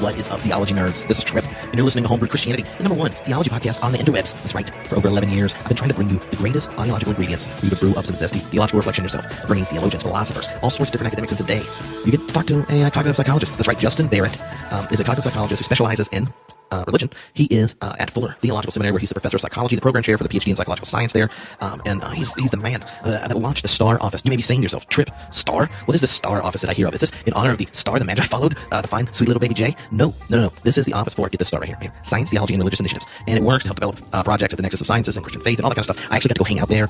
What is up, theology nerds? This is Trip, and you're listening to Homebrew Christianity, the #1 theology podcast on the interwebs. That's right. For over 11 years, I've been trying to bring you the greatest theological ingredients for you to brew up some zesty theological reflection yourself, bringing theologians, philosophers, all sorts of different academics, and today you get to talk to a cognitive psychologist. That's right. Justin Barrett is a cognitive psychologist who specializes in religion. He is at Fuller Theological Seminary, where he's the professor of psychology, the program chair for the PhD in psychological science there, and he's the man that launched the STAR office. You may be saying to yourself, Trip, STAR? What is this STAR office that I hear of? Is this in honor of the star the Magi followed to find sweet little baby J? No. This is the office for, get this star right here, Science, Theology, and Religious Initiatives, and it works to help develop projects at the nexus of sciences and Christian faith and all that kind of stuff. I actually got to go hang out there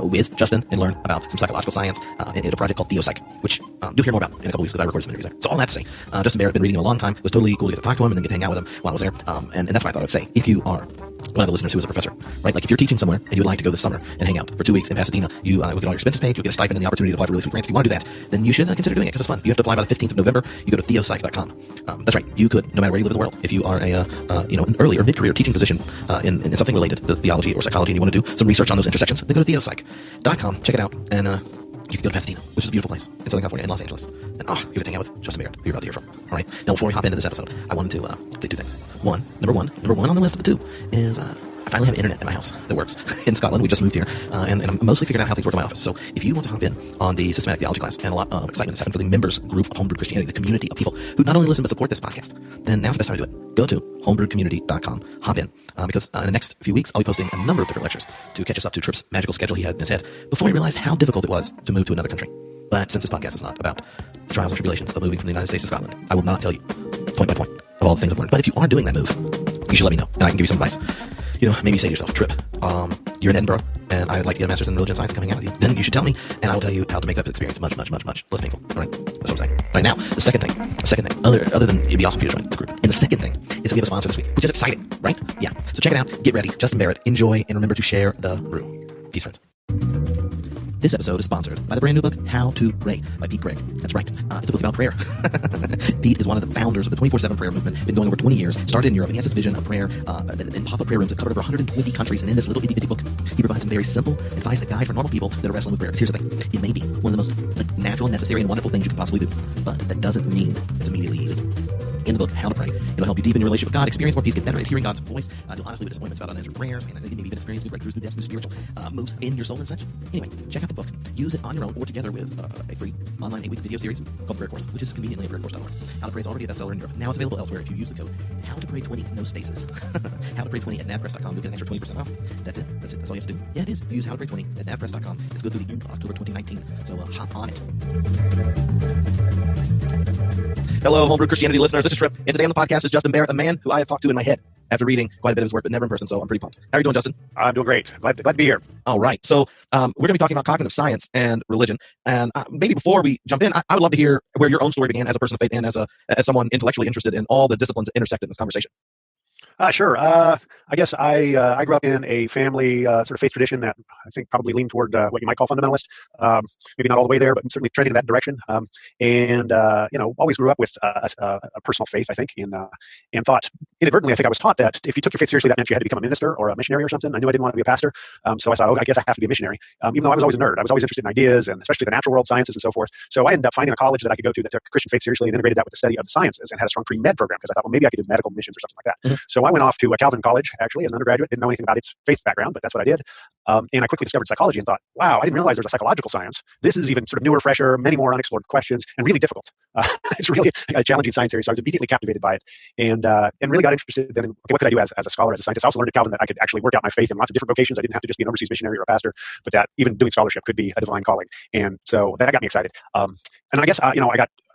with Justin and learn about some psychological science in a project called TheoPsych, which do hear more about in a couple weeks because I recorded some interviews there. So all that to say, Justin Barrett, been reading him a long time. It was totally cool to get to talk to him and then get to hang out with him while I was there, and that's why I thought I'd say, if you are one of the listeners who is a professor, right? Like if you're teaching somewhere and you would like to go this summer and hang out for 2 weeks in Pasadena, you get all your expenses paid, you'll get a stipend and the opportunity to apply for really sweet grants. If you want to do that, then you should consider doing it because it's fun. You have to apply by the 15th of November. You go to theopsych.com. That's right. You could, no matter where you live in the world, if you are an early or mid-career teaching position in something related to theology or psychology and you want to do some research on those intersections, then go to theopsych.com. Check it out, and you can go to Pasadena, which is a beautiful place in Southern California and Los Angeles. And you get to hang out with Justin Barrett, who you're about to hear from. All right. Now, before we hop into this episode, I wanted to say 2 things. Number one on the list of the 2 is I finally have internet in my house that works in Scotland. We just moved here, and I'm mostly figuring out how things work in my office. So if you want to hop in on the systematic theology class, and a lot of excitement that's happened for the members group of Homebrew Christianity, the community of people who not only listen but support this podcast, then now's the best time to do it. Go to homebrewcommunity.com, hop in, because in the next few weeks I'll be posting a number of different lectures to catch us up to Tripp's magical schedule he had in his head before he realized how difficult it was to move to another country. But since this podcast is not about the trials and tribulations of moving from the United States to Scotland, I will not tell you point by point of all the things I've learned. But if you are doing that move, you should let me know, and I can give you some advice. Maybe you say to yourself, Trip, you're in Edinburgh, and I'd like to get a master's in religion science coming out with you. Then you should tell me, and I will tell you how to make that experience much less painful. All right? That's what I'm saying. All right, now, the second thing, other than it'd be awesome for you to join the group. And the second thing is that we have a sponsor this week, which is exciting, right? Yeah. So check it out. Get ready. Justin Barrett. Enjoy, and remember to share the brew. Peace, friends. This episode is sponsored by the brand new book, How to Pray, by Pete Greig. That's right. It's a book about prayer. Pete is one of the founders of the 24/7 prayer movement, been going over 20 years, started in Europe, and he has this vision of prayer in pop-up prayer rooms that covered over 120 countries. And in this little itty-bitty book, he provides some very simple advice, a guide for normal people that are wrestling with prayer. Because here's the thing. It may be one of the most natural, necessary, and wonderful things you can possibly do, but that doesn't mean it's immediately easy. In the book, How to Pray, it'll help you deepen your relationship with God, experience more peace, get better at hearing God's voice, deal honestly with disappointments about unanswered prayers, and maybe even experience new breakthroughs, new depths, new spiritual moves in your soul and such. Anyway, check out the book. Use it on your own or together with a free online 8-week video series called The Prayer Course, which is conveniently at prayercourse.org. How to Pray is already a bestseller in Europe. Now it's available elsewhere if you use the code HowToPray20, no spaces. HowToPray20 at navpress.com. You'll get an extra 20% off. That's it. That's all you have to do. Yeah, it is. Use HowToPray20 at navpress.com. It's good through the end of October 2019. So hop on it. Hello, Homebrew Christianity listeners. This is Trip, and today on the podcast is Justin Barrett, a man who I have talked to in my head after reading quite a bit of his work, but never in person, so I'm pretty pumped. How are you doing, Justin? I'm doing great. Glad to be here. All right. So we're going to be talking about cognitive science and religion. And maybe before we jump in, I would love to hear where your own story began as a person of faith and as someone intellectually interested in all the disciplines that intersect in this conversation. Sure. I guess I grew up in a family sort of faith tradition that I think probably leaned toward what you might call fundamentalist. Maybe not all the way there, but certainly trending in that direction. Always grew up with a personal faith, I think, and thought inadvertently, I think I was taught that if you took your faith seriously, that meant you had to become a minister or a missionary or something. I knew I didn't want to be a pastor, so I thought, I guess I have to be a missionary. Even though I was always a nerd, I was always interested in ideas and especially the natural world sciences and so forth. So I ended up finding a college that I could go to that took Christian faith seriously and integrated that with the study of the sciences and had a strong pre-med program because I thought, well, maybe I could do medical missions or something like that. Mm-hmm. So I went off to Calvin College, actually, as an undergraduate. Didn't know anything about its faith background, but that's what I did. And I quickly discovered psychology and thought, wow, I didn't realize there's a psychological science. This is even sort of newer, fresher, many more unexplored questions, and really difficult. It's really a challenging science area, so I was immediately captivated by it, and really got interested then in, okay, what could I do as a scholar, as a scientist? I also learned at Calvin that I could actually work out my faith in lots of different vocations. I didn't have to just be an overseas missionary or a pastor, but that even doing scholarship could be a divine calling. And so that got me excited. And I guess, I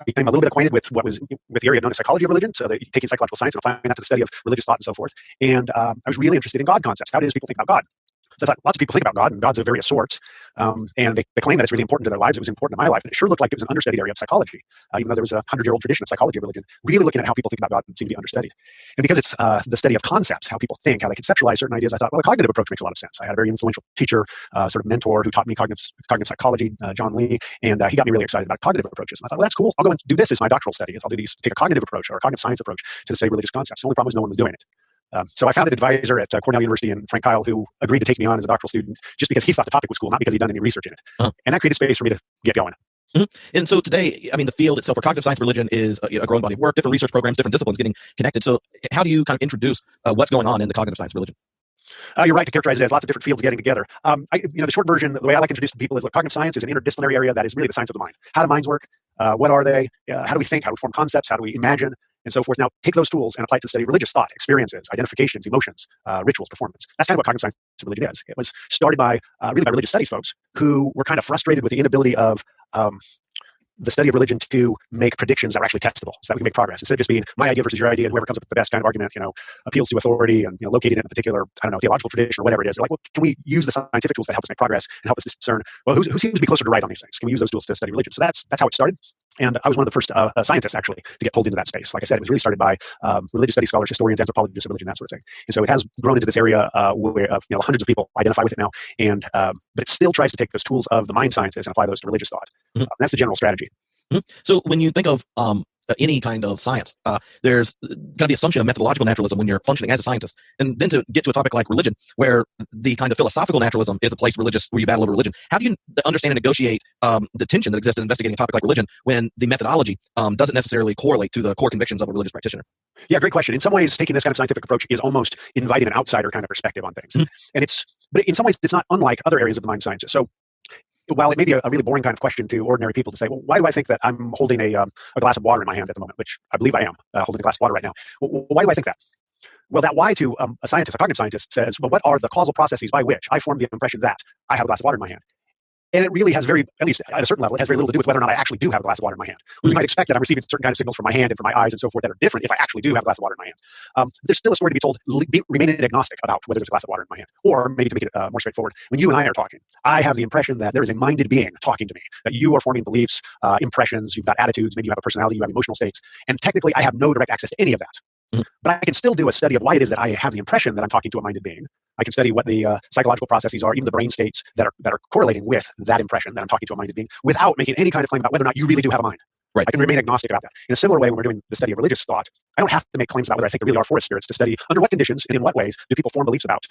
became a little bit acquainted with the area known as psychology of religion, so that taking psychological science and applying that to the study of religious thought and so forth. And I was really interested in God concepts. How do people think about God? So I thought, lots of people think about God, and gods of various sorts, and they claim that it's really important to their lives. It was important to my life, and it sure looked like it was an understudied area of psychology, even though there was a 100-year-old tradition of psychology of religion, really looking at how people think about God seemed to be understudied. And because it's the study of concepts, how people think, how they conceptualize certain ideas, I thought, well, the cognitive approach makes a lot of sense. I had a very influential teacher, sort of mentor, who taught me cognitive psychology, John Lee, and he got me really excited about cognitive approaches. And I thought, well, that's cool. I'll go and do this as my doctoral study. I'll take a cognitive approach or a cognitive science approach to the study of religious concepts. The only problem was no one was doing it. So I found an advisor at Cornell University, and Frank Kyle, who agreed to take me on as a doctoral student just because he thought the topic was cool, not because he'd done any research in it. And that created space for me to get going. Mhm. And so today, I mean, the field itself, for cognitive science religion, is a growing body of work, different research programs, different disciplines getting connected. So, how do you kind of introduce what's going on in the cognitive science religion? You're right to characterize it as lots of different fields getting together. The short version, the way I like to introduce to people is, look, cognitive science is an interdisciplinary area that is really the science of the mind. How do minds work? What are they? How do we think? How do we form concepts? How do we imagine? And so forth. Now, take those tools and apply it to study religious thought, experiences, identifications, emotions, rituals, performance. That's kind of what cognitive science and religion is. It was started by really by religious studies folks who were kind of frustrated with the inability of the study of religion to make predictions that are actually testable, so that we can make progress instead of just being my idea versus your idea, and whoever comes up with the best kind of argument, appeals to authority and located in a particular, I don't know, theological tradition or whatever it is. They're like, well, can we use the scientific tools that help us make progress and help us discern, well, who seems to be closer to right on these things? Can we use those tools to study religion? So that's how it started. And I was one of the first scientists, actually, to get pulled into that space. Like I said, it was really started by religious studies scholars, historians, anthropologists of religion, that sort of thing. And so it has grown into this area where hundreds of people identify with it now. And but it still tries to take those tools of the mind sciences and apply those to religious thought. Mhm. That's the general strategy. Mhm. So when you think of any kind of science, there's kind of the assumption of methodological naturalism when you're functioning as a scientist, and then to get to a topic like religion, where the kind of philosophical naturalism is a place where you battle over religion. How do you understand and negotiate the tension that exists in investigating a topic like religion when the methodology doesn't necessarily correlate to the core convictions of a religious practitioner? Yeah, great question. In some ways, taking this kind of scientific approach is almost inviting an outsider kind of perspective on things. Mhm. But in some ways, it's not unlike other areas of the mind sciences. So while it may be a really boring kind of question to ordinary people to say, well, why do I think that I'm holding a glass of water in my hand at the moment, which I believe I am holding a glass of water right now. Well, why do I think that? Well, that why to a scientist, a cognitive scientist, says, well, what are the causal processes by which I form the impression that I have a glass of water in my hand? And it really has at least at a certain level, it has very little to do with whether or not I actually do have a glass of water in my hand. We might expect that I'm receiving certain kind of signals from my hand and from my eyes and so forth that are different if I actually do have a glass of water in my hand. There's still a story to be told, remaining agnostic about whether there's a glass of water in my hand. Or maybe to make it more straightforward, when you and I are talking, I have the impression that there is a minded being talking to me, that you are forming beliefs, impressions, you've got attitudes, maybe you have a personality, you have emotional states. And technically, I have no direct access to any of that. But I can still do a study of why it is that I have the impression that I'm talking to a minded being. I can study what the psychological processes are, even the brain states that are correlating with that impression that I'm talking to a minded being, without making any kind of claim about whether or not you really do have a mind. Right. I can remain agnostic about that. In a similar way, when we're doing the study of religious thought, I don't have to make claims about whether I think there really are forest spirits to study under what conditions and in what ways do people form beliefs about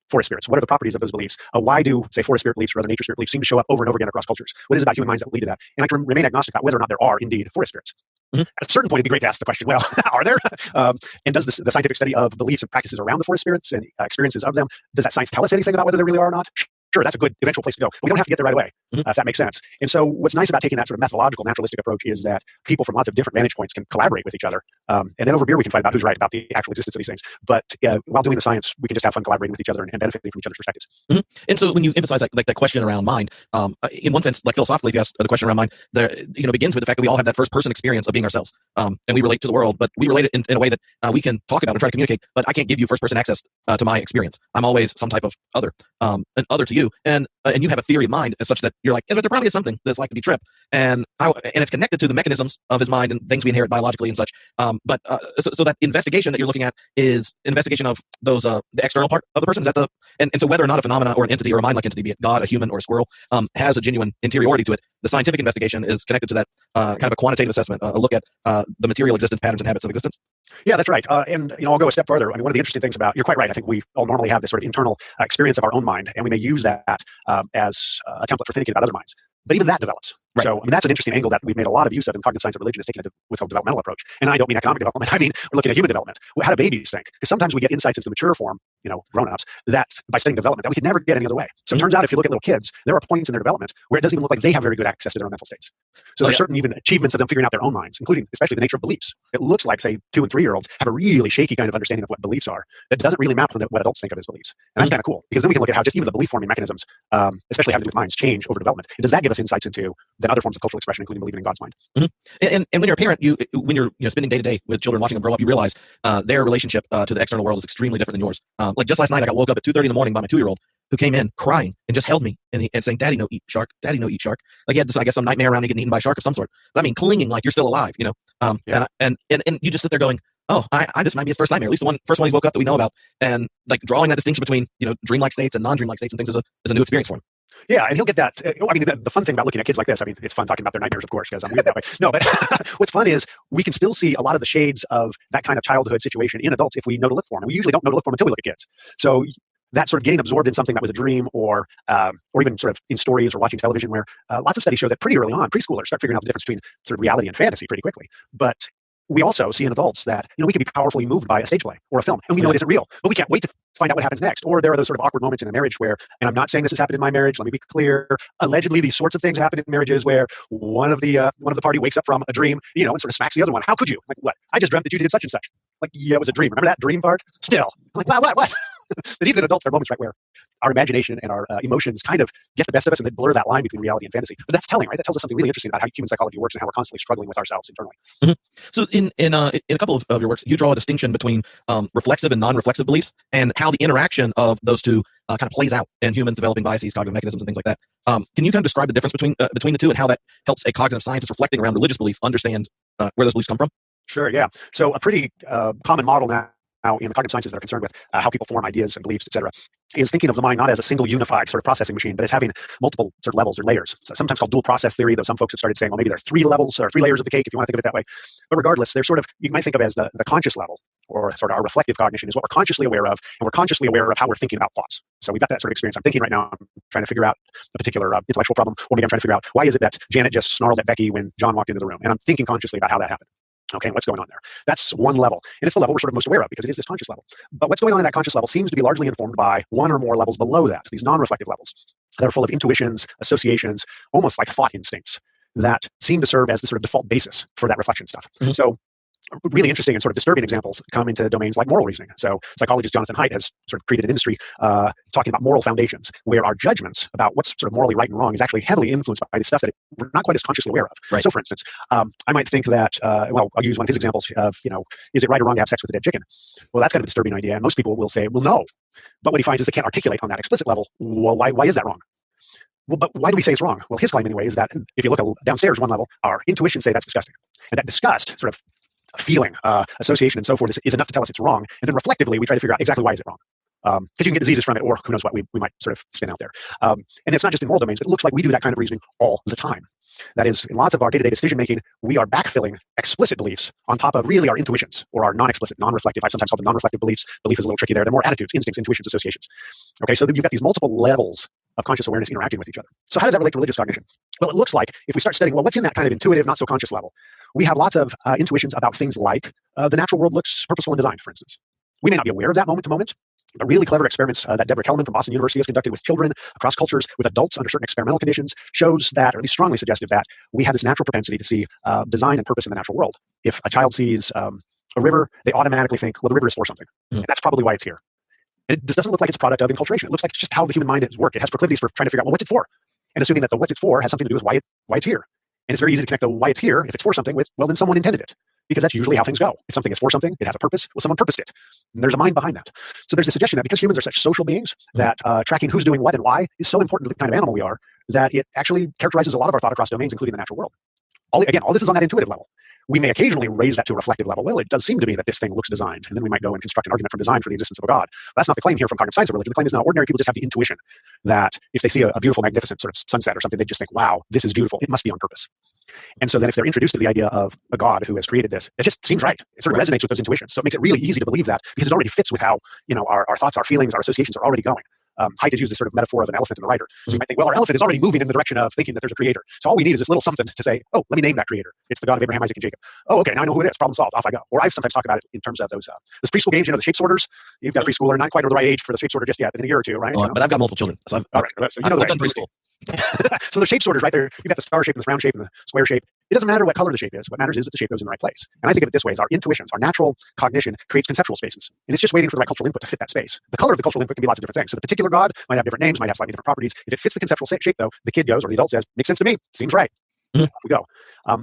forest spirits. What are the properties of those beliefs? Why do, say, forest spirit beliefs or other nature spirit beliefs seem to show up over and over again across cultures? What is it about human minds that lead to that? And I can remain agnostic about whether or not there are indeed forest spirits. At a certain point, it'd be great to ask the question, well, are there? And does the scientific study of beliefs and practices around the forest spirits and experiences of them, does that science tell us anything about whether there really are or not? Sure, that's a good eventual place to go. But we don't have to get there right away, if that makes sense. And so what's nice about taking that sort of methodological, naturalistic approach is that people from lots of different vantage points can collaborate with each other. And then over beer, we can fight about who's right about the actual existence of these things. But while doing the science, we can just have fun collaborating with each other and benefiting from each other's perspectives. And so when you emphasize that question around mind, in one sense, like philosophically, if you ask the question around mind, begins with the fact that we all have that first person experience of being ourselves. And we relate to the world, but we relate it in a way that we can talk about and try to communicate, but I can't give you first person access to my experience. I'm always some type of other, an other to you. And you have a theory of mind as such that you're like, yeah, but there probably is something that's like to be Trip, and it's connected to the mechanisms of his mind and things we inherit biologically and such. So that investigation that you're looking at is investigation of those the external part of the person. Is that and so whether or not a phenomena or an entity or a mind-like entity, be it God, a human, or a squirrel, has a genuine interiority to it. The scientific investigation is connected to that kind of a quantitative assessment, a look at the material existence, patterns, and habits of existence. Yeah, that's right. And I'll go a step further. I mean, one of the interesting things about, you're quite right. I think we all normally have this sort of internal experience of our own mind, and we may use that as a template for thinking about other minds. But even that develops. Right. So, I mean, that's an interesting angle that we've made a lot of use of in cognitive science and religion, is taking what's called developmental approach. And I don't mean economic development. I mean, we're looking at human development. How do babies think? Because sometimes we get insights into the mature form, grown-ups, that by studying development, that we could never get any other way. So it turns out if you look at little kids, there are points in their development where it doesn't even look like they have very good access to their own mental states. So there's certain even achievements of them figuring out their own minds, including especially the nature of beliefs. It looks like, say, 2 and 3-year-olds have a really shaky kind of understanding of what beliefs are that doesn't really map on what adults think of as beliefs. And that's kind of cool, because then we can look at how just even the belief-forming mechanisms, especially having to do with minds, change over development. And does that give us insights into then other forms of cultural expression, including believing in God's mind? And when you're a parent, when you're spending day to day with children, watching them grow up, you realize their relationship to the external world is extremely different than yours. Like just last night, I got woke up at 2:30 in the morning by my 2-year-old, who came in crying and just held me and saying, "Daddy, no eat shark. Daddy, no eat shark." Like he had this, I guess, some nightmare around me getting eaten by a shark of some sort. But I mean, clinging like you're still alive, And you just sit there going, "Oh, I just might be his first nightmare. At least the first one he's woke up that we know about." And like drawing that distinction between dreamlike states and non-dreamlike states and things is a new experience for him. Yeah, and he'll get that. I mean, the fun thing about looking at kids like this, I mean, it's fun talking about their nightmares, of course, because I'm weird that way. No, but what's fun is we can still see a lot of the shades of that kind of childhood situation in adults if we know to look for them. And we usually don't know to look for them until we look at kids. So that sort of getting absorbed in something that was a dream, or even sort of in stories or watching television, where lots of studies show that pretty early on, preschoolers start figuring out the difference between sort of reality and fantasy pretty quickly. But we also see in adults that we can be powerfully moved by a stage play or a film, and we know it isn't real, but we can't wait to find out what happens next. Or there are those sort of awkward moments in a marriage where, and I'm not saying this has happened in my marriage, let me be clear, allegedly these sorts of things happen in marriages where one of the party wakes up from a dream, and sort of smacks the other one. How could you? Like, what? I just dreamt that you did such and such. Like, yeah, it was a dream. Remember that dream part? Still, I'm like, what? But even in adults, there are moments, right, where our imagination and our emotions kind of get the best of us, and they blur that line between reality and fantasy. But that's telling, right? That tells us something really interesting about how human psychology works and how we're constantly struggling with ourselves internally. Mm-hmm. So in a couple of your works, you draw a distinction between reflexive and non-reflexive beliefs, and how the interaction of those two kind of plays out in humans developing biases, cognitive mechanisms, and things like that. Can you kind of describe the difference between the two, and how that helps a cognitive scientist reflecting around religious belief understand where those beliefs come from? Sure, yeah. So a pretty common model now in the cognitive sciences that are concerned with how people form ideas and beliefs, et cetera, is thinking of the mind not as a single unified sort of processing machine, but as having multiple sort of levels or layers. So sometimes called dual process theory, though some folks have started saying, well, maybe there are 3 levels or 3 layers of the cake, if you want to think of it that way. But regardless, they're sort of, you might think of as the conscious level, or sort of our reflective cognition is what we're consciously aware of, and we're consciously aware of how we're thinking about thoughts. So we've got that sort of experience. I'm thinking right now, I'm trying to figure out a particular intellectual problem, or maybe I'm trying to figure out why is it that Janet just snarled at Becky when John walked into the room, and I'm thinking consciously about how that happened. Okay, what's going on there? That's one level. And it's the level we're sort of most aware of because it is this conscious level. But what's going on in that conscious level seems to be largely informed by one or more levels below that, these non-reflective levels that are full of intuitions, associations, almost like thought instincts that seem to serve as the sort of default basis for that reflection stuff. Mm-hmm. So really interesting and sort of disturbing examples come into domains like moral reasoning. So psychologist Jonathan Haidt has sort of created an industry talking about moral foundations, where our judgments about what's sort of morally right and wrong is actually heavily influenced by the stuff that we're not quite as consciously aware of. Right. So for instance, I might think that, well, I'll use one of his examples of, is it right or wrong to have sex with a dead chicken? Well, that's kind of a disturbing idea. And most people will say, well, no. But what he finds is they can't articulate on that explicit level, well, why is that wrong? Well, but why do we say it's wrong? Well, his claim anyway is that if you look downstairs one level, our intuitions say that's disgusting. And that disgust, sort of feeling, association, and so forth is enough to tell us it's wrong. And then reflectively, we try to figure out exactly why is it wrong. Because you can get diseases from it, or who knows what we might sort of spin out there. And it's not just in moral domains, but it looks like we do that kind of reasoning all the time. That is, in lots of our day-to-day decision-making, we are backfilling explicit beliefs on top of really our intuitions, or our non-explicit, non-reflective. I sometimes call them non-reflective beliefs. Belief is a little tricky there. They're more attitudes, instincts, intuitions, associations. Okay, so you've got these multiple levels of conscious awareness interacting with each other. So how does that relate to religious cognition? Well, it looks like if we start studying, well, what's in that kind of intuitive, not so conscious level? We have lots of intuitions about things like the natural world looks purposeful and designed, for instance. We may not be aware of that moment to moment, but really clever experiments that Deborah Kellman from Boston University has conducted with children across cultures, with adults under certain experimental conditions, shows that, or at least strongly suggestive that, we have this natural propensity to see design and purpose in the natural world. If a child sees a river, they automatically think, well, the river is for something. And that's probably why it's here. And it just doesn't look like it's a product of enculturation. It looks like it's just how the human mind has worked. It has proclivities for trying to figure out, well, what's it for? And assuming that the what's it for has something to do with why it's here. And it's very easy to connect the why it's here, if it's for something, with, well, then someone intended it. Because that's usually how things go. If something is for something, it has a purpose. Well, someone purposed it. And there's a mind behind that. So there's a suggestion that because humans are such social beings, that tracking who's doing what and why is so important to the kind of animal we are, that it actually characterizes a lot of our thought across domains, including the natural world. All this is on that intuitive level. We may occasionally raise that to a reflective level. Well, it does seem to me that this thing looks designed. And then we might go and construct an argument from design for the existence of a God. But that's not the claim here from cognitive science of religion. The claim is now ordinary people just have the intuition that if they see a beautiful, magnificent sort of sunset or something, they just think, wow, this is beautiful. It must be on purpose. And so then if they're introduced to the idea of a God who has created this, it just seems right. It sort of resonates with those intuitions. So it makes it really easy to believe that because it already fits with how, our thoughts, our feelings, our associations are already going. Haidt has used this sort of metaphor of an elephant and a rider. So you might think, well, our elephant is already moving in the direction of thinking that there's a creator. So all we need is this little something to say, oh, let me name that creator. It's the God of Abraham, Isaac, and Jacob. Oh, okay, now I know who it is. Problem solved. Off I go. Or I've sometimes talked about it in terms of those preschool games, the shape sorters. You've got a preschooler, not quite over the right age for the shape sorter just yet, but in a year or two, right? But I've got multiple children. So all right. So I've done preschool. So the shape sorters right there, you've got the star shape and the round shape and the square shape. It doesn't matter what color the shape is. What matters is that the shape goes in the right place. And I think of it this way: is our intuitions, our natural cognition creates conceptual spaces. And it's just waiting for the right cultural input to fit that space. The color of the cultural input can be lots of different things. So the particular God might have different names, might have slightly different properties. If it fits the conceptual shape, though, the kid goes, or the adult says, makes sense to me, seems right. Off we go.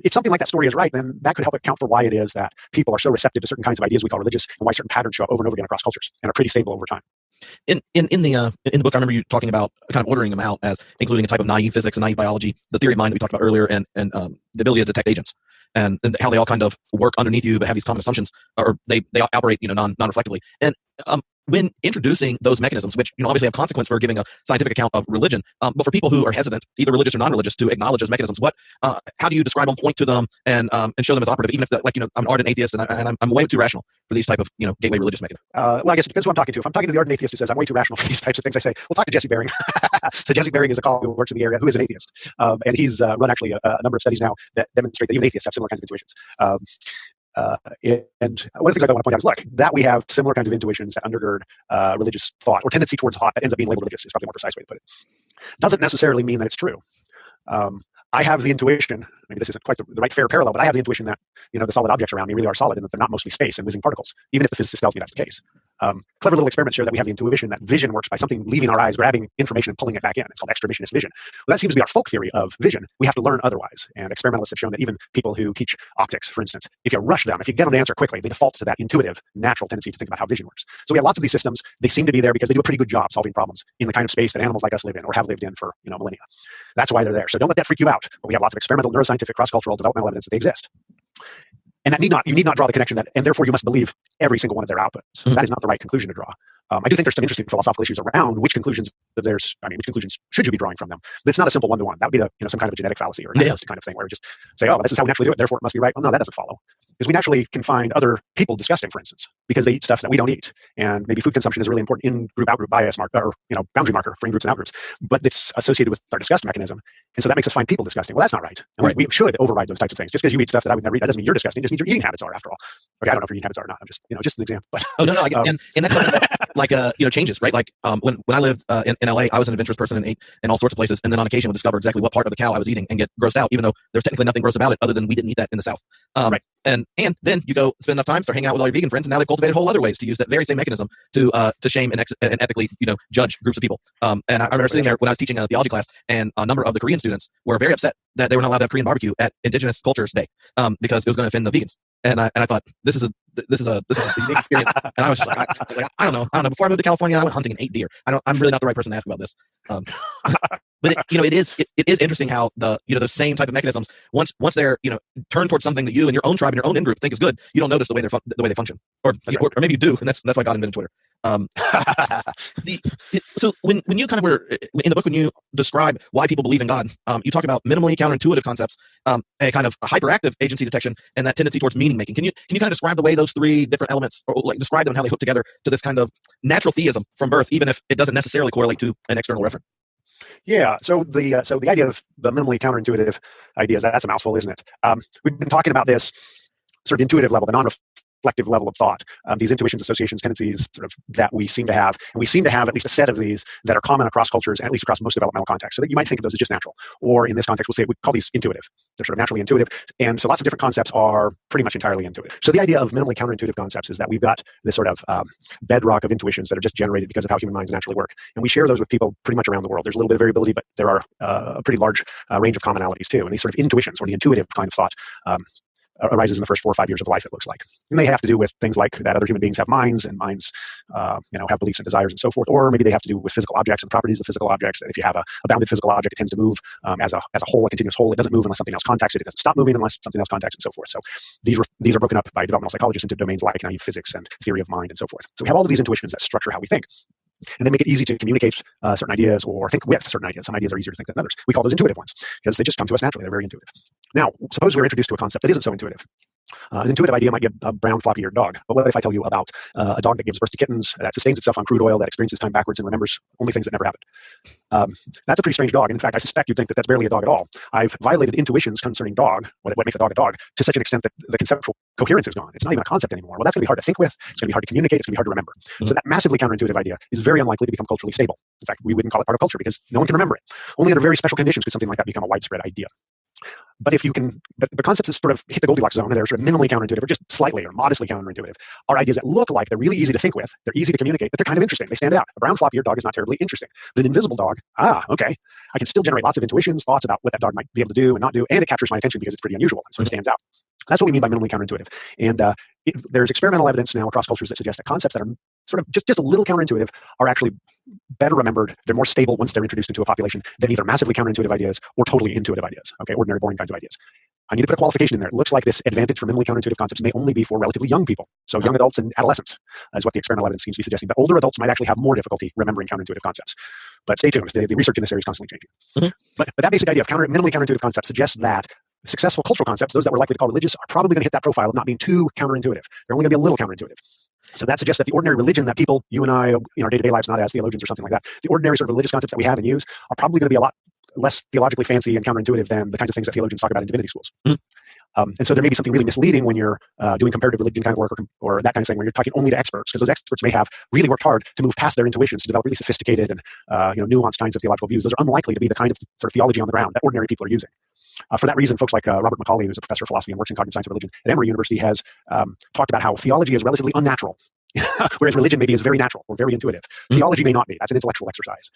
If something like that story is right, then that could help account for why it is that people are so receptive to certain kinds of ideas we call religious, and why certain patterns show up over and over again across cultures and are pretty stable over time. In the book, I remember you talking about kind of ordering them out as including a type of naive physics and naive biology, the theory of mind that we talked about earlier, and the ability to detect agents, and how they all kind of work underneath you, but have these common assumptions, or they operate non-reflectively. And when introducing those mechanisms, which obviously have consequence for giving a scientific account of religion, but for people who are hesitant, either religious or non-religious, to acknowledge those mechanisms, how do you describe them, point to them, and show them as operative, even if I'm an ardent atheist and I'm way too rational for these type of gateway religious mechanisms? Well, I guess it depends who I'm talking to. If I'm talking to the ardent atheist who says I'm way too rational for these types of things, I say, well, talk to Jesse Baring. So Jesse Baring is a colleague who works in the area who is an atheist, and he's run actually a number of studies now that demonstrate that even atheists have similar kinds of intuitions. And one of the things I want to point out is, look, that we have similar kinds of intuitions that undergird religious thought, or tendency towards thought that ends up being labeled religious is probably a more precise way to put it, doesn't necessarily mean that it's true. I have the intuition, maybe this isn't quite the right fair parallel, but I have the intuition that the solid objects around me really are solid and that they're not mostly space and whizzing particles, even if the physicist tells me that's the case. Clever little experiments show that we have the intuition that vision works by something leaving our eyes, grabbing information and pulling it back in. It's called extravisionist vision. Well, that seems to be our folk theory of vision. We have to learn otherwise. And experimentalists have shown that even people who teach optics, for instance, if you rush them, if you get them to answer quickly, they default to that intuitive, natural tendency to think about how vision works. So we have lots of these systems. They seem to be there because they do a pretty good job solving problems in the kind of space that animals like us live in or have lived in for millennia. That's why they're there. So don't let that freak you out. But we have lots of experimental, neuroscientific, cross-cultural, developmental evidence that they exist. And that you need not draw the connection that, and therefore you must believe every single one of their outputs. Mm-hmm. That is not the right conclusion to draw. I do think there's some interesting philosophical issues around which conclusions should you be drawing from them? But it's not a simple one-to-one. That would be some kind of a genetic fallacy or a kind of thing where we just say, oh, well, this is how we naturally do it, therefore it must be right. Well, no, that doesn't follow. Because we naturally can find other people disgusting, for instance, because they eat stuff that we don't eat. And maybe food consumption is a really important in-group, out-group bias marker, or boundary marker for in-groups and out-groups. But it's associated with our disgust mechanism. And so that makes us find people disgusting. Well, that's not right. And we should override those types of things. Just because you eat stuff that I would never eat, that doesn't mean you're disgusting. It just means your eating habits are, after all. Okay, I don't know if your eating habits are or not. I'm just, just an example. But, oh, no, and that's something that, changes, right? Like when I lived in LA, I was an adventurous person and ate in all sorts of places. And then on occasion would discover exactly what part of the cow I was eating and get grossed out, even though there's technically nothing gross about it other than we didn't eat that in the South. Right. And then you go spend enough time, start hanging out with all your vegan friends, and now they've cultivated whole other ways to use that very same mechanism to shame and ethically, judge groups of people. And I remember sitting there when I was teaching a theology class, and a number of the Korean students were very upset that they were not allowed to have Korean barbecue at Indigenous Cultures Day because it was going to offend the vegans. And I thought this is a unique experience. And I was just like, I don't know. Before I moved to California, I went hunting and ate deer. I'm really not the right person to ask about this. But it is interesting how those same type of mechanisms, once they're turned towards something that you and your own tribe and your own in-group think is good, you don't notice the way they function, or maybe you do, and that's why God invented Twitter. So when you kind of were in the book, when you describe why people believe in God, you talk about minimally counterintuitive concepts, a kind of hyperactive agency detection, and that tendency towards meaning making. Can you kind of describe the way those three different elements, or describe them and how they hook together to this kind of natural theism from birth, even if it doesn't necessarily correlate to an external reference? Yeah. So the idea of the minimally counterintuitive ideas, that's a mouthful, isn't it? We've been talking about this sort of intuitive level, the non-reflective level of thought, these intuitions, associations, tendencies sort of that we seem to have. And we seem to have at least a set of these that are common across cultures and at least across most developmental contexts. So that you might think of those as just natural. Or in this context, we call these intuitive. They're sort of naturally intuitive. And so lots of different concepts are pretty much entirely intuitive. So the idea of minimally counterintuitive concepts is that we've got this sort of bedrock of intuitions that are just generated because of how human minds naturally work. And we share those with people pretty much around the world. There's a little bit of variability, but there are a pretty large range of commonalities too. And these sort of intuitions, or the intuitive kind of thought, arises in the first 4 or 5 years of life, it looks like. And they have to do with things like that other human beings have minds, and minds have beliefs and desires and so forth. Or maybe they have to do with physical objects and properties of physical objects. That if you have a bounded physical object, it tends to move as a whole, a continuous whole. It doesn't move unless something else contacts it. It doesn't stop moving unless something else contacts it, and so forth. So these are broken up by developmental psychologists into domains like naive physics and theory of mind and so forth. So we have all of these intuitions that structure how we think. And they make it easy to communicate certain ideas or think with certain ideas. Some ideas are easier to think than others. We call those intuitive ones because they just come to us naturally. They're very intuitive. Now, suppose we're introduced to a concept that isn't so intuitive. An intuitive idea might be a brown floppy-eared dog. But what if I tell you about a dog that gives birth to kittens, that sustains itself on crude oil, that experiences time backwards and remembers only things that never happened? That's a pretty strange dog. And in fact, I suspect you'd think that that's barely a dog at all. I've violated intuitions concerning dog, what makes a dog, to such an extent that the conceptual coherence is gone. It's not even a concept anymore. Well, that's going to be hard to think with. It's going to be hard to communicate. It's going to be hard to remember. Mm-hmm. So that massively counterintuitive idea is very unlikely to become culturally stable. In fact, we wouldn't call it part of culture because no one can remember it. Only under very special conditions could something like that become a widespread idea. But if you can, the concepts that sort of hit the Goldilocks zone, and they're sort of minimally counterintuitive, or just slightly or modestly counterintuitive, are ideas that look like they're really easy to think with, they're easy to communicate, but they're kind of interesting. They stand out. A brown floppy-eared dog is not terribly interesting. But an invisible dog, okay, I can still generate lots of intuitions, thoughts about what that dog might be able to do and not do, and it captures my attention because it's pretty unusual and sort of stands out. That's what we mean by minimally counterintuitive. And there's experimental evidence now across cultures that suggest that concepts that are sort of just a little counterintuitive are actually better remembered. They're more stable once they're introduced into a population than either massively counterintuitive ideas or totally intuitive ideas, okay, ordinary boring kinds of ideas. I need to put a qualification in there. It looks like this advantage for minimally counterintuitive concepts may only be for relatively young people. So young adults and adolescents is what the experimental evidence seems to be suggesting. But older adults might actually have more difficulty remembering counterintuitive concepts. But stay tuned. The research in this area is constantly changing. But that basic idea of minimally counterintuitive concepts suggests that successful cultural concepts, those that we're likely to call religious, are probably going to hit that profile of not being too counterintuitive. They're only going to be a little counterintuitive. So that suggests that the ordinary religion that people, you and I, in our day-to-day lives, not as theologians or something like that, the ordinary sort of religious concepts that we have and use are probably going to be a lot less theologically fancy and counterintuitive than the kinds of things that theologians talk about in divinity schools. And so there may be something really misleading when you're doing comparative religion kind of work or that kind of thing, where you're talking only to experts, because those experts may have really worked hard to move past their intuitions to develop really sophisticated and nuanced kinds of theological views. Those are unlikely to be the kind of sort of theology on the ground that ordinary people are using. For that reason, folks like Robert Macaulay, who's a professor of philosophy and works in cognitive science of religion at Emory University, has talked about how theology is relatively unnatural, whereas religion maybe is very natural or very intuitive. Theology may not be. That's an intellectual exercise.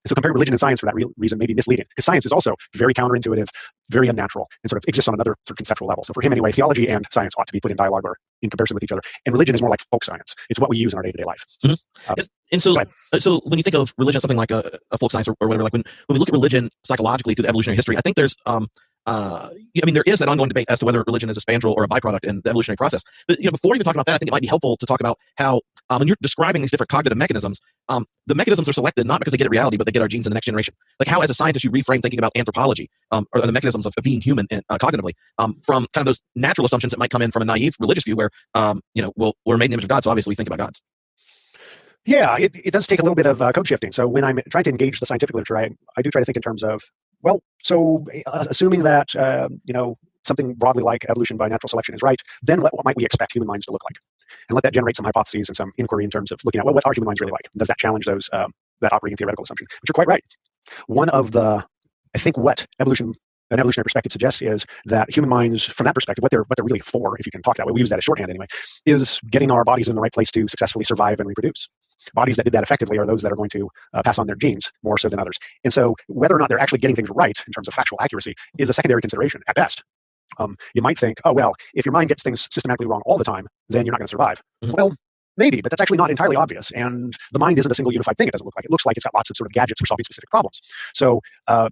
So comparing religion and science for that reason may be misleading, because science is also very counterintuitive, very unnatural, and sort of exists on another sort of conceptual level. So for him anyway, theology and science ought to be put in dialogue or in comparison with each other. And religion is more like folk science. It's what we use in our day-to-day life. And so when you think of religion, something like a folk science or whatever, like when we look at religion psychologically through the evolutionary history, I think there's there is that ongoing debate as to whether religion is a spandrel or a byproduct in the evolutionary process. But before even talking about that, I think it might be helpful to talk about how when you're describing these different cognitive mechanisms, the mechanisms are selected not because they get at reality, but they get our genes in the next generation. Like how, as a scientist, you reframe thinking about anthropology or the mechanisms of being human cognitively from kind of those natural assumptions that might come in from a naive religious view, where we're made in the image of God, so obviously we think about gods. Yeah, it does take a little bit of code shifting. So when I'm trying to engage the scientific literature, I do try to think in terms of, assuming that something broadly like evolution by natural selection is right, then what might we expect human minds to look like? And let that generate some hypotheses and some inquiry in terms of looking at, what are human minds really like? Does that challenge those that operating theoretical assumption? But you're quite right. One of the, I think what an evolutionary perspective suggests is that human minds, from that perspective, what they're really for, if you can talk that way, we use that as shorthand anyway, is getting our bodies in the right place to successfully survive and reproduce. Bodies that did that effectively are those that are going to pass on their genes more so than others. And so whether or not they're actually getting things right in terms of factual accuracy is a secondary consideration at best. You might think, if your mind gets things systematically wrong all the time, then you're not going to survive. Well, maybe, but that's actually not entirely obvious. And the mind isn't a single unified thing, it doesn't look like. It looks like it's got lots of sort of gadgets for solving specific problems. So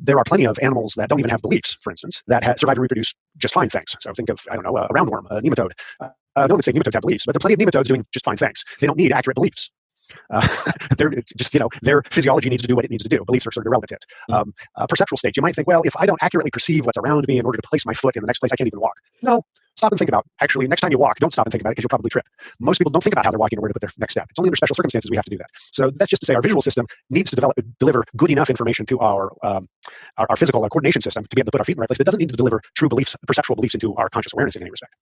there are plenty of animals that don't even have beliefs, for instance, that survive and reproduce just fine things. So think of, a roundworm, a nematode. No one would say nematodes have beliefs, but there are plenty of nematodes doing just fine things. They don't need accurate beliefs. They're just, their physiology needs to do what it needs to do. Beliefs are sort of irrelevant to it. Perceptual states, you might think, if I don't accurately perceive what's around me in order to place my foot in the next place, I can't even walk. No, stop and think about, actually, next time you walk, don't stop and think about it, because you'll probably trip. Most people don't think about how they're walking or where to put their next step. It's only under special circumstances we have to do that. So that's just to say our visual system needs to deliver good enough information to our physical coordination system to be able to put our feet in the right place, but it doesn't need to deliver true beliefs, perceptual beliefs into our conscious awareness in any respect.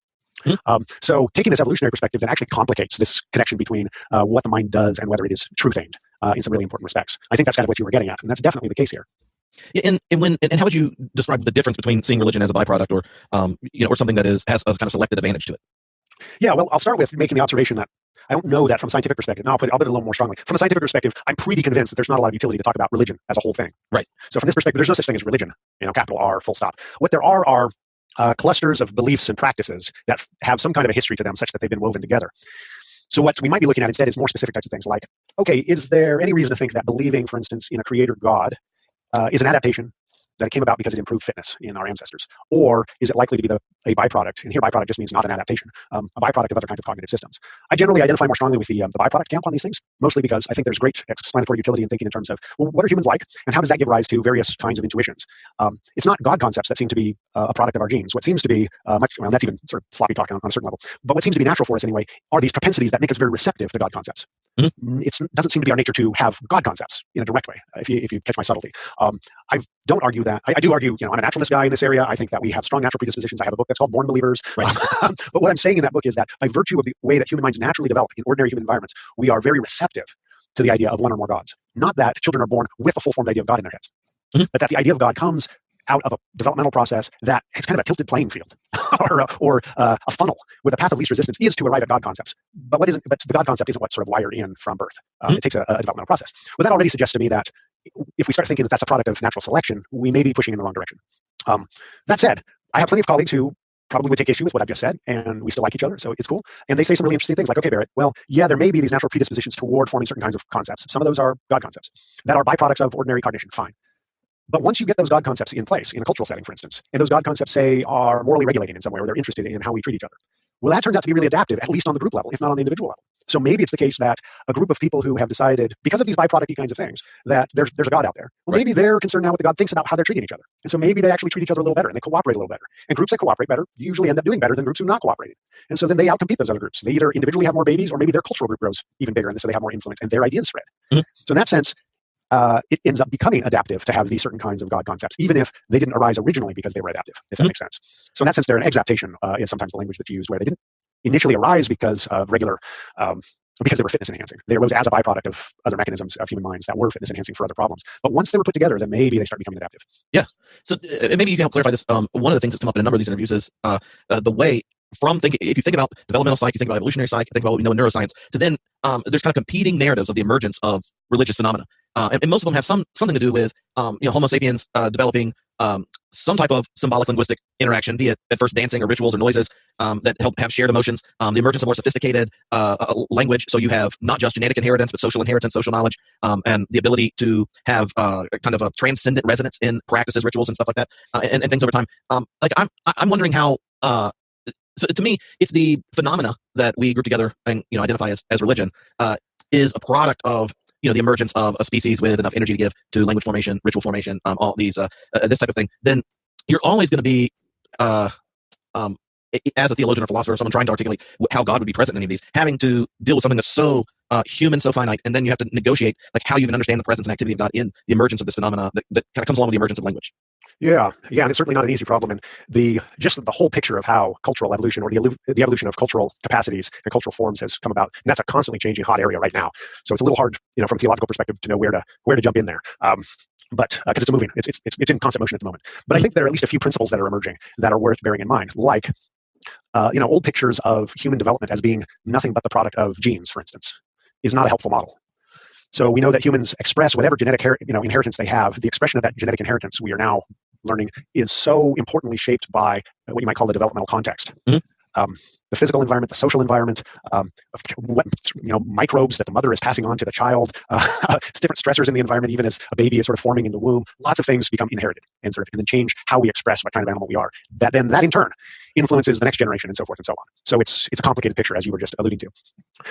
So taking this evolutionary perspective then actually complicates this connection between what the mind does and whether it is truth-aimed in some really important respects. I think that's kind of what you were getting at, and that's definitely the case here. Yeah, and how would you describe the difference between seeing religion as a byproduct or or something that has a kind of selected advantage to it? Yeah, well, I'll start with making the observation that I don't know that from a scientific perspective. Now I'll put it a little more strongly. From a scientific perspective, I'm pretty convinced that there's not a lot of utility to talk about religion as a whole thing. Right. So from this perspective, there's no such thing as religion, capital R, full stop. What there are clusters of beliefs and practices that have some kind of a history to them such that they've been woven together. So what we might be looking at instead is more specific types of things like, is there any reason to think that believing, for instance, in a creator God is an adaptation that it came about because it improved fitness in our ancestors? Or is it likely to be a byproduct? And here byproduct just means not an adaptation, a byproduct of other kinds of cognitive systems. I generally identify more strongly with the byproduct camp on these things, mostly because I think there's great explanatory utility in thinking in terms of, what are humans like, and how does that give rise to various kinds of intuitions? It's not God concepts that seem to be a product of our genes. What seems to be that's even sort of sloppy talk on a certain level, but what seems to be natural for us anyway are these propensities that make us very receptive to God concepts. It doesn't seem to be our nature to have God concepts in a direct way, if you catch my subtlety. I don't argue that. I do argue, I'm a naturalist guy in this area. I think that we have strong natural predispositions. I have a book that's called Born Believers. Right. But what I'm saying in that book is that by virtue of the way that human minds naturally develop in ordinary human environments, we are very receptive to the idea of one or more gods. Not that children are born with a full-formed idea of God in their heads, but that the idea of God comes out of a developmental process that it's kind of a tilted playing field or a funnel where the path of least resistance is to arrive at God concepts. But the God concept isn't what's sort of wired in from birth. It takes a developmental process. Well, that already suggests to me that if we start thinking that that's a product of natural selection, we may be pushing in the wrong direction. That said, I have plenty of colleagues who probably would take issue with what I've just said, and we still like each other, so it's cool. And they say some really interesting things like, okay, Barrett, well, yeah, there may be these natural predispositions toward forming certain kinds of concepts. Some of those are God concepts that are byproducts of ordinary cognition, fine. But once you get those God concepts in place, in a cultural setting, for instance, and those God concepts, say, are morally regulating in some way, or they're interested in how we treat each other, well, that turns out to be really adaptive, at least on the group level, if not on the individual level. So maybe it's the case that a group of people who have decided, because of these byproducty kinds of things, that there's a God out there. Well, maybe they're concerned now with the God thinks about how they're treating each other. And so maybe they actually treat each other a little better and they cooperate a little better. And groups that cooperate better usually end up doing better than groups who are not cooperating. And so then they outcompete those other groups. They either individually have more babies, or maybe their cultural group grows even bigger, and so they have more influence and their ideas spread. Mm-hmm. So in that sense, it ends up becoming adaptive to have these certain kinds of God concepts, even if they didn't arise originally because they were adaptive, if that makes sense. So in that sense, they're an exaptation is sometimes the language that's used, where they didn't initially arise because of regular, because they were fitness enhancing. They arose as a byproduct of other mechanisms of human minds that were fitness enhancing for other problems. But once they were put together, then maybe they start becoming adaptive. Yeah. So maybe you can help clarify this. One of the things that's come up in a number of these interviews is the way from thinking, if you think about developmental psych, you think about evolutionary psych, you think about what we know in neuroscience, to then there's kind of competing narratives of the emergence of religious phenomena. And most of them have something to do with Homo sapiens developing some type of symbolic linguistic interaction, be it at first dancing or rituals or noises that help have shared emotions, the emergence of more sophisticated language. So you have not just genetic inheritance, but social inheritance, social knowledge, and the ability to have kind of a transcendent resonance in practices, rituals, and stuff like that, and things over time. I'm wondering how. So to me, if the phenomena that we group together and identify as religion is a product of the emergence of a species with enough energy to give to language formation, ritual formation, all these this type of thing, then you're always going to be as a theologian or philosopher, someone trying to articulate how God would be present in any of these, having to deal with something that's so human, so finite, and then you have to negotiate how you even understand the presence and activity of God in the emergence of this phenomena that kind of comes along with the emergence of language. Yeah, and it's certainly not an easy problem. And the whole picture of how cultural evolution, or the evolution of cultural capacities and cultural forms, has come about, and that's a constantly changing hot area right now. So it's a little hard, from a theological perspective, to know where to jump in there. But because it's moving, it's in constant motion at the moment. But I think there are at least a few principles that are emerging that are worth bearing in mind, like old pictures of human development as being nothing but the product of genes, for instance, is not a helpful model. So we know that humans express whatever genetic inheritance they have. The expression of that genetic inheritance, we are now learning, is so importantly shaped by what you might call the developmental context. Mm-hmm. The physical environment, the social environment, what microbes that the mother is passing on to the child, different stressors in the environment, even as a baby is sort of forming in the womb. Lots of things become inherited and then change how we express what kind of animal we are. That in turn influences the next generation, and so forth and so on. So it's a complicated picture, as you were just alluding to.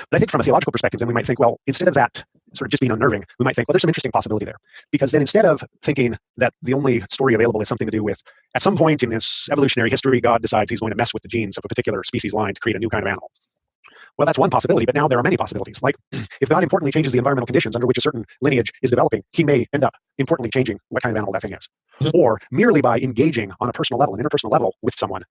But I think from a theological perspective, then we might think, well, instead of that sort of just being unnerving, we might think, well, there's some interesting possibility there. Because then instead of thinking that the only story available is something to do with, at some point in this evolutionary history, God decides he's going to mess with the genes of a particular species line to create a new kind of animal. Well, that's one possibility, but now there are many possibilities. Like, if God importantly changes the environmental conditions under which a certain lineage is developing, he may end up importantly changing what kind of animal that thing is. Mm-hmm. Or merely by engaging on a personal level, an interpersonal level with someone,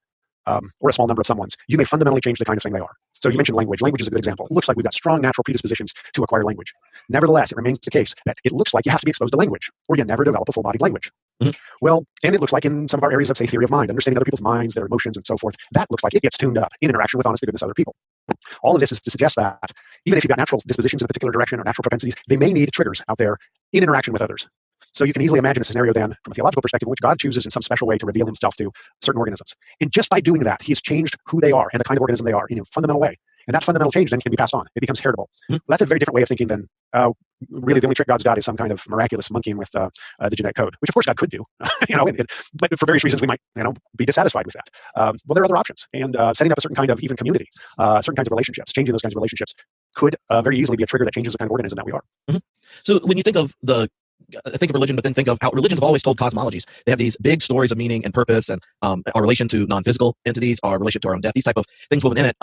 or a small number of someones, you may fundamentally change the kind of thing they are. So you mentioned language. Language is a good example. It looks like we've got strong natural predispositions to acquire language. Nevertheless, it remains the case that it looks like you have to be exposed to language, or you never develop a full-bodied language. Mm-hmm. Well, and it looks like in some of our areas of, say, theory of mind, understanding other people's minds, their emotions, and so forth, that looks like it gets tuned up in interaction with honest to goodness other people. All of this is to suggest that even if you've got natural dispositions in a particular direction or natural propensities, they may need triggers out there in interaction with others. So you can easily imagine a scenario then, from a theological perspective, in which God chooses in some special way to reveal himself to certain organisms. And just by doing that, he's changed who they are and the kind of organism they are in a fundamental way. And that fundamental change then can be passed on. It becomes heritable. Mm-hmm. That's a very different way of thinking than really the only trick God's got is some kind of miraculous monkeying with the genetic code, which of course God could do, but for various reasons we might be dissatisfied with that. Well, there are other options, and setting up a certain kind of even community, certain kinds of relationships, changing those kinds of relationships could very easily be a trigger that changes the kind of organism that we are. Mm-hmm. So when you think of religion, but then think of how religions have always told cosmologies. They have these big stories of meaning and purpose, and our relation to non-physical entities, our relation to our own death, these type of things woven in it.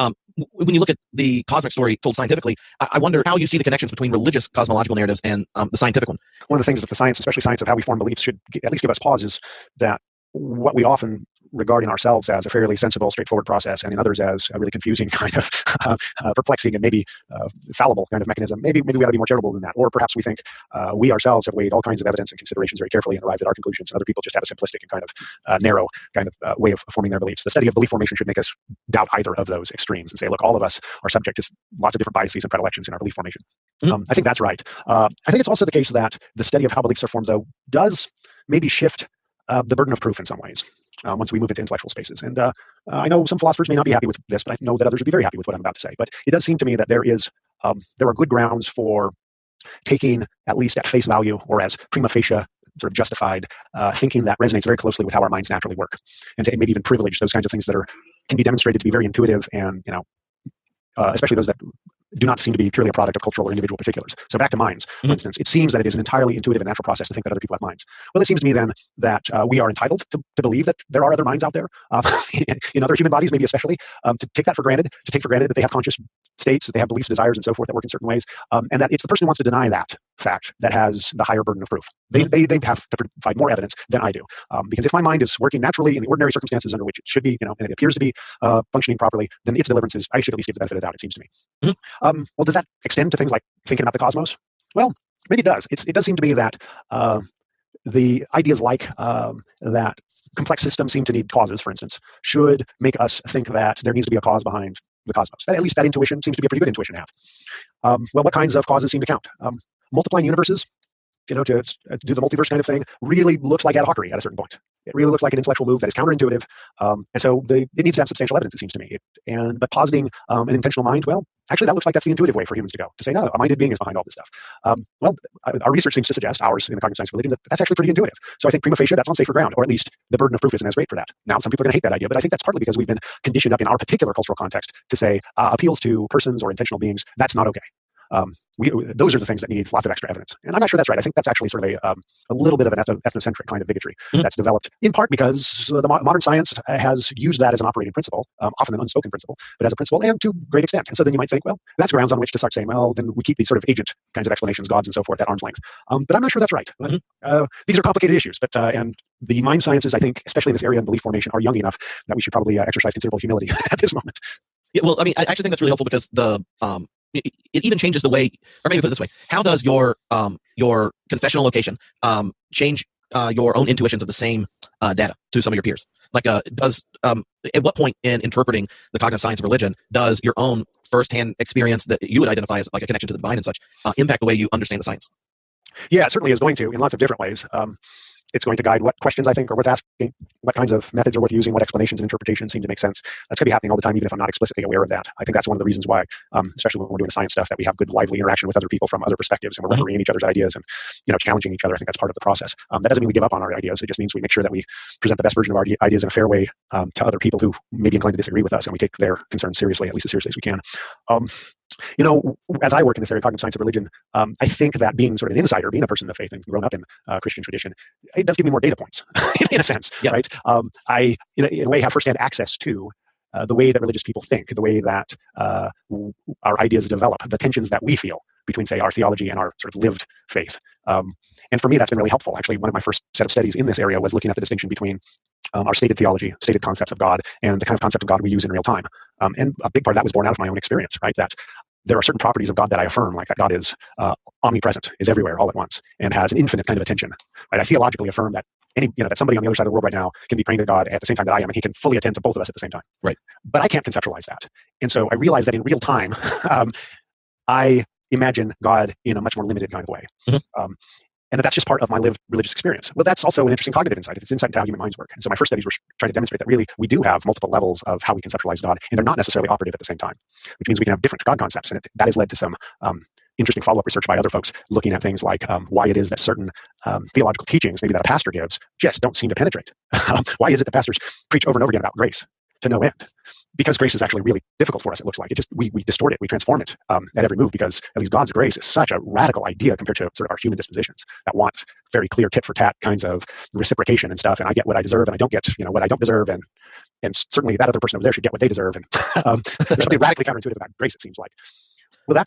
When you look at the cosmic story told scientifically, I wonder how you see the connections between religious cosmological narratives and the scientific one. One of the things that the science, especially science of how we form beliefs, should at least give us pause is that what we often regard in ourselves as a fairly sensible, straightforward process, and in others as a really confusing kind of perplexing and maybe fallible kind of mechanism. Maybe we ought to be more charitable than that. Or perhaps we think we ourselves have weighed all kinds of evidence and considerations very carefully and arrived at our conclusions. Other people just have a simplistic and kind of narrow kind of way of forming their beliefs. The study of belief formation should make us doubt either of those extremes and say, look, all of us are subject to lots of different biases and predilections in our belief formation. Mm-hmm. I think that's right. I think it's also the case that the study of how beliefs are formed, though, does maybe shift the burden of proof in some ways. Once we move into intellectual spaces. And I know some philosophers may not be happy with this, but I know that others would be very happy with what I'm about to say. But it does seem to me that there are good grounds for taking, at least at face value or as prima facie sort of justified thinking that resonates very closely with how our minds naturally work, and to maybe even privilege those kinds of things that can be demonstrated to be very intuitive, and especially those that do not seem to be purely a product of cultural or individual particulars. So back to minds, for instance, it seems that it is an entirely intuitive and natural process to think that other people have minds. Well, it seems to me then that we are entitled to believe that there are other minds out there in other human bodies, maybe especially, to take that for granted, to take for granted that they have conscious states, that they have beliefs, desires, and so forth that work in certain ways, and that it's the person who wants to deny that fact that has the higher burden of proof. They have to provide more evidence than I do, because if my mind is working naturally in the ordinary circumstances under which it should be, and it appears to be functioning properly, then its deliverances, I should at least give the benefit of the doubt, it seems to me. Well, does that extend to things like thinking about the cosmos? Well, maybe it does. It does seem to me that the ideas like that complex systems seem to need causes, for instance, should make us think that there needs to be a cause behind the cosmos. At least that intuition seems to be a pretty good intuition to have. Well, what kinds of causes seem to count? Multiplying universes, to do the multiverse kind of thing, really looks like ad hocery at a certain point. It really looks like an intellectual move that is counterintuitive, and so it needs to have substantial evidence, it seems to me. But positing an intentional mind, well, actually that looks like that's the intuitive way for humans to go, to say, no, a minded being is behind all this stuff. Our research seems to suggest, ours in the cognitive science of religion, that that's actually pretty intuitive. So I think prima facie that's on safer ground, or at least the burden of proof isn't as great for that. Now, some people are going to hate that idea, but I think that's partly because we've been conditioned up in our particular cultural context to say appeals to persons or intentional beings, that's not okay. Those are the things that need lots of extra evidence. And I'm not sure that's right. I think that's actually sort of a little bit of an ethnocentric kind of bigotry that's developed, in part because the modern science has used that as an operating principle, often an unspoken principle, but as a principle, and to a great extent. And so then you might think, well, that's grounds on which to start saying, well, then we keep these sort of agent kinds of explanations, gods and so forth, at arm's length. But I'm not sure that's right. These are complicated issues, but and the mind sciences, I think, especially in this area in belief formation, are young enough that we should probably exercise considerable humility at this moment. Yeah, well, I mean, I actually think that's really helpful because it even changes the way, or maybe put it this way: how does your confessional location change your own intuitions of the same data to some of your peers? Like, at what point in interpreting the cognitive science of religion does your own firsthand experience that you would identify as like a connection to the divine and such impact the way you understand the science? Yeah, it certainly is going to, in lots of different ways. It's going to guide what questions I think are worth asking, what kinds of methods are worth using, what explanations and interpretations seem to make sense. That's going to be happening all the time, even if I'm not explicitly aware of that. I think that's one of the reasons why, especially when we're doing the science stuff, that we have good, lively interaction with other people from other perspectives, and we're refereeing each other's ideas and challenging each other. I think that's part of the process. That doesn't mean we give up on our ideas. It just means we make sure that we present the best version of our ideas in a fair way to other people who may be inclined to disagree with us, and we take their concerns seriously, at least as seriously as we can. As I work in this area of cognitive science of religion, I think that being sort of an insider, being a person of faith and grown up in Christian tradition, it does give me more data points, in a sense, right? I, in a way, have firsthand access to the way that religious people think, the way that our ideas develop, the tensions that we feel between, say, our theology and our sort of lived faith. And for me, that's been really helpful. Actually, one of my first set of studies in this area was looking at the distinction between our stated theology, stated concepts of God, and the kind of concept of God we use in real time. And a big part of that was born out of my own experience, right? That there are certain properties of God that I affirm, like that God is omnipresent, is everywhere all at once, and has an infinite kind of attention. Right? I theologically affirm that that somebody on the other side of the world right now can be praying to God at the same time that I am, and he can fully attend to both of us at the same time. Right. But I can't conceptualize that. And so I realize that in real time, I imagine God in a much more limited kind of way. And that's just part of my lived religious experience. Well, that's also an interesting cognitive insight. It's insight into how human minds work. And so my first studies were trying to demonstrate that really we do have multiple levels of how we conceptualize God, and they're not necessarily operative at the same time, which means we can have different God concepts. And that has led to some interesting follow-up research by other folks looking at things like why it is that certain theological teachings, maybe that a pastor gives, just don't seem to penetrate. Why is it that pastors preach over and over again about grace to no end? Because grace is actually really difficult for us, it looks like. We distort it, we transform it at every move, because at least God's grace is such a radical idea compared to sort of our human dispositions that want very clear tit-for-tat kinds of reciprocation and stuff, and I get what I deserve and I don't get what I don't deserve, and certainly that other person over there should get what they deserve. And there's something radically counterintuitive about grace, it seems like. Well,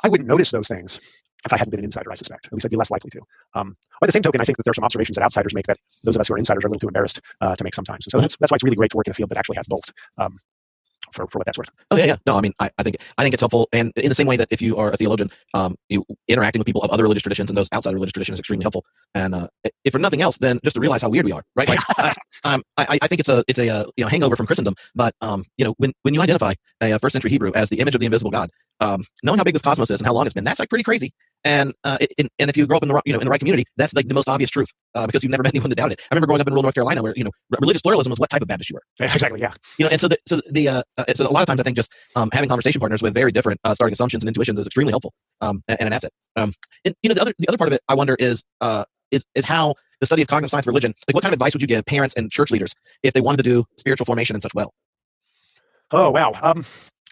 I wouldn't notice those things if I hadn't been an insider, I suspect. At least I'd be less likely to. By the same token, I think that there are some observations that outsiders make that those of us who are insiders are a little too embarrassed to make sometimes. And so that's why it's really great to work in a field that actually has both, for what that's worth. Oh yeah. No, I mean, I think it's helpful, and in the same way that if you are a theologian, you interacting with people of other religious traditions and those outside of religious traditions is extremely helpful. And if for nothing else, then just to realize how weird we are, right? Like, I think it's a hangover from Christendom. But when you identify a first century Hebrew as the image of the invisible God, knowing how big this cosmos is and how long it's been, that's like pretty crazy. And if you grow up in the right community, that's like the most obvious truth, because you've never met anyone to doubt it. I remember growing up in rural North Carolina, where religious pluralism was what type of Baptist you were. Exactly, yeah. And so a lot of times I think just having conversation partners with very different starting assumptions and intuitions is extremely helpful, and an asset. And the other part of it, I wonder, is is how the study of cognitive science and religion, like what kind of advice would you give parents and church leaders if they wanted to do spiritual formation in such well? Oh, wow.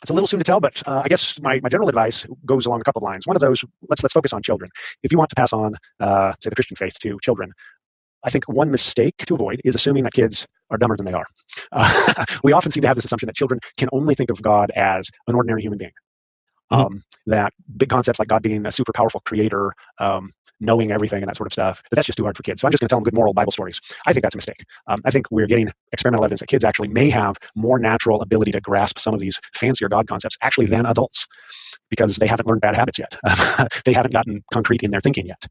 It's a little soon to tell, but I guess my general advice goes along a couple of lines. One of those, let's focus on children. If you want to pass on, say, the Christian faith to children, I think one mistake to avoid is assuming that kids are dumber than they are. We often seem to have this assumption that children can only think of God as an ordinary human being. That big concepts like God being a super powerful creator, knowing everything and that sort of stuff, that's just too hard for kids. So I'm just going to tell them good moral Bible stories. I think that's a mistake. I think we're getting experimental evidence that kids actually may have more natural ability to grasp some of these fancier God concepts actually than adults, because they haven't learned bad habits yet. They haven't gotten concrete in their thinking yet.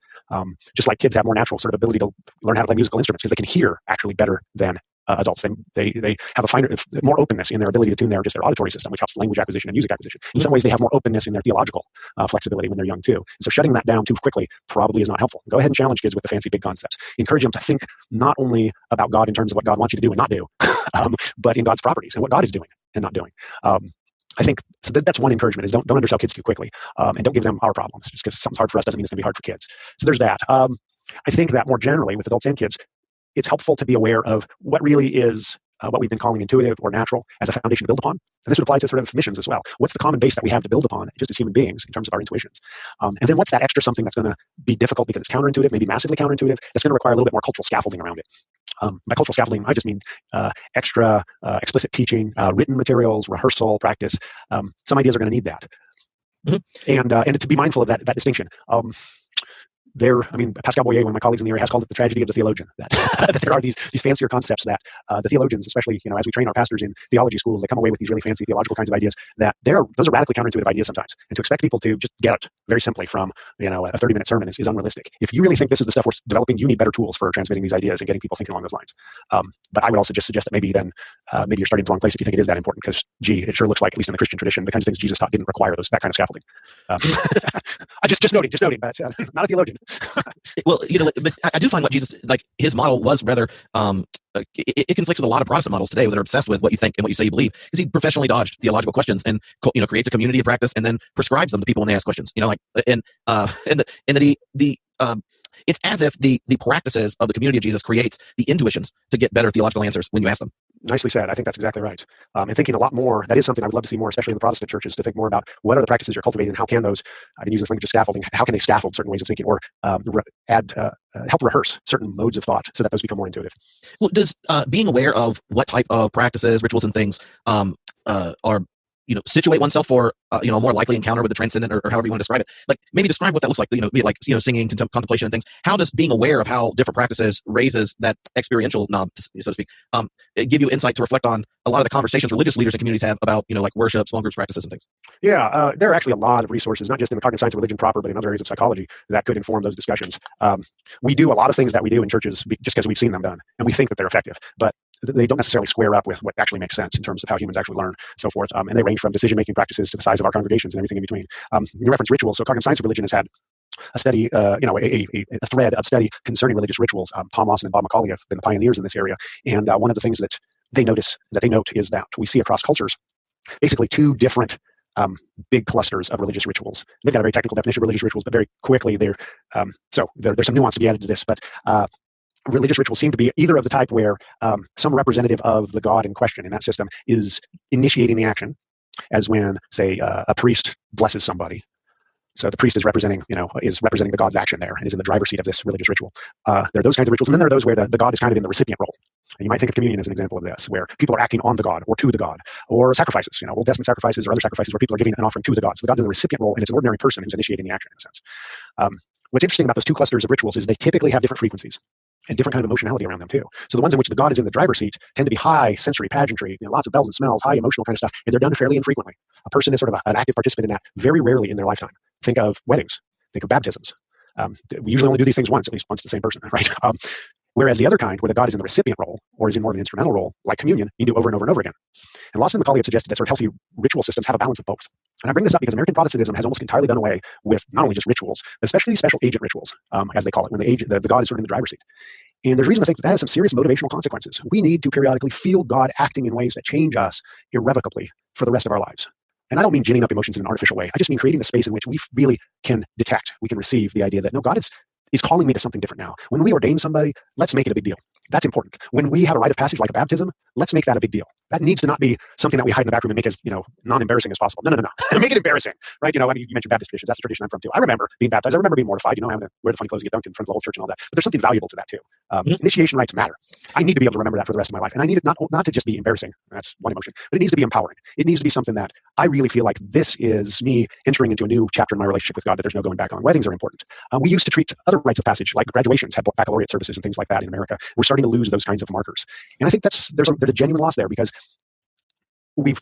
Just like kids have more natural sort of ability to learn how to play musical instruments because they can hear actually better than adults. They have more openness in their ability to tune their auditory system, which helps language acquisition and music acquisition. In some ways, they have more openness in their theological flexibility when they're young too. And so shutting that down too quickly probably is not helpful. Go ahead and challenge kids with the fancy big concepts. Encourage them to think not only about God in terms of what God wants you to do and not do, but in God's properties and what God is doing and not doing. I think so. That's one encouragement: is don't undersell kids too quickly, and don't give them our problems. Just because something's hard for us doesn't mean it's going to be hard for kids. So there's that. I think that more generally with adults and kids, it's helpful to be aware of what really is what we've been calling intuitive or natural as a foundation to build upon. And this would apply to sort of missions as well. What's the common base that we have to build upon just as human beings in terms of our intuitions? And then what's that extra something that's going to be difficult because it's counterintuitive, maybe massively counterintuitive, that's going to require a little bit more cultural scaffolding around it. By cultural scaffolding, I just mean extra explicit teaching, written materials, rehearsal, practice. Some ideas are going to need that. And to be mindful of that distinction. Pascal Boyer, one of my colleagues in the area, has called it the tragedy of the theologian. That there are these fancier concepts that the theologians, especially as we train our pastors in theology schools, they come away with these really fancy theological kinds of ideas that those are radically counterintuitive ideas sometimes. And to expect people to just get it very simply from a 30-minute sermon is unrealistic. If you really think this is the stuff we're developing, you need better tools for transmitting these ideas and getting people thinking along those lines. But I would also just suggest that maybe you're starting in the wrong place if you think it is that important, because it sure looks like, at least in the Christian tradition, the kinds of things Jesus taught didn't require that kind of scaffolding. I just noting, but not a theologian. Well, but I do find what Jesus, like his model was rather, it conflicts with a lot of Protestant models today that are obsessed with what you think and what you say you believe, because he professionally dodged theological questions and creates a community of practice and then prescribes them to people when they ask questions. It's as if the practices of the community of Jesus creates the intuitions to get better theological answers when you ask them. Nicely said. I think that's exactly right. And thinking a lot more, that is something I would love to see more, especially in the Protestant churches, to think more about what are the practices you're cultivating and how can those, I've been using this language of scaffolding, how can they scaffold certain ways of thinking or help rehearse certain modes of thought so that those become more intuitive. Well, does being aware of what type of practices, rituals, and things are situate oneself for a more likely encounter with the transcendent, or however you want to describe it. Like maybe describe what that looks like. Be it like singing, contemplation, and things. How does being aware of how different practices raises that experiential knob, so to speak, give you insight to reflect on a lot of the conversations religious leaders and communities have about like worship, small groups practices, and things? Yeah, there are actually a lot of resources, not just in the cognitive science of religion proper, but in other areas of psychology that could inform those discussions. We do a lot of things that we do in churches just because we've seen them done, and we think that they're effective, but they don't necessarily square up with what actually makes sense in terms of how humans actually learn, so forth. And they range from decision-making practices to the size of our congregations and everything in between. You reference rituals. So cognitive science of religion has had a study, a thread of study concerning religious rituals. Tom Lawson and Bob McCauley have been the pioneers in this area. And one of the things that they note is that we see across cultures basically two different big clusters of religious rituals. They've got a very technical definition of religious rituals, but very quickly there's some nuance to be added to this. But religious rituals seem to be either of the type where some representative of the God in question in that system is initiating the action, as when, say, a priest blesses somebody. So the priest is representing the God's action there and is in the driver's seat of this religious ritual. There are those kinds of rituals, and then there are those where the God is kind of in the recipient role. And you might think of communion as an example of this, where people are acting on the God or to the God, or sacrifices, Old Testament sacrifices or other sacrifices where people are giving an offering to the God. So the God's in the recipient role, and it's an ordinary person who's initiating the action in a sense. What's interesting about those two clusters of rituals is they typically have different frequencies and different kind of emotionality around them too. So the ones in which the God is in the driver's seat tend to be high sensory pageantry, lots of bells and smells, high emotional kind of stuff, and they're done fairly infrequently. A person is sort of an active participant in that very rarely in their lifetime. Think of weddings, think of baptisms. We usually only do these things once, at least once to the same person, right? Whereas the other kind, where the God is in the recipient role or is in more of an instrumental role, like communion, you do over and over and over again. And Lawson and McCauley have suggested that sort of healthy ritual systems have a balance of both. And I bring this up because American Protestantism has almost entirely done away with not only just rituals, but especially special agent rituals, as they call it, when the God is sort of in the driver's seat. And there's reason to think that has some serious motivational consequences. We need to periodically feel God acting in ways that change us irrevocably for the rest of our lives. And I don't mean ginning up emotions in an artificial way. I just mean creating a space in which we really can detect, we can receive the idea that, no, God is is calling me to something different now. When we ordain somebody, let's make it a big deal. That's important. When we have a rite of passage like a baptism, let's make that a big deal. That needs to not be something that we hide in the back room and make as non-embarrassing as possible. No. Make it embarrassing, right? I mean, you mentioned Baptist traditions. That's the tradition I'm from too. I remember being baptized. I remember being mortified. Having to wear the funny clothes, get dunked in front of the whole church and all that. But there's something valuable to that too. Initiation rites matter. I need to be able to remember that for the rest of my life, and I need it not to just be embarrassing. That's one emotion, but it needs to be empowering. It needs to be something that I really feel like this is me entering into a new chapter in my relationship with God that there's no going back on. Weddings are important. We used to treat other rites of passage like graduations, had baccalaureate services and things like that in America. We're starting to lose those kinds of markers, and I think there's a genuine loss there because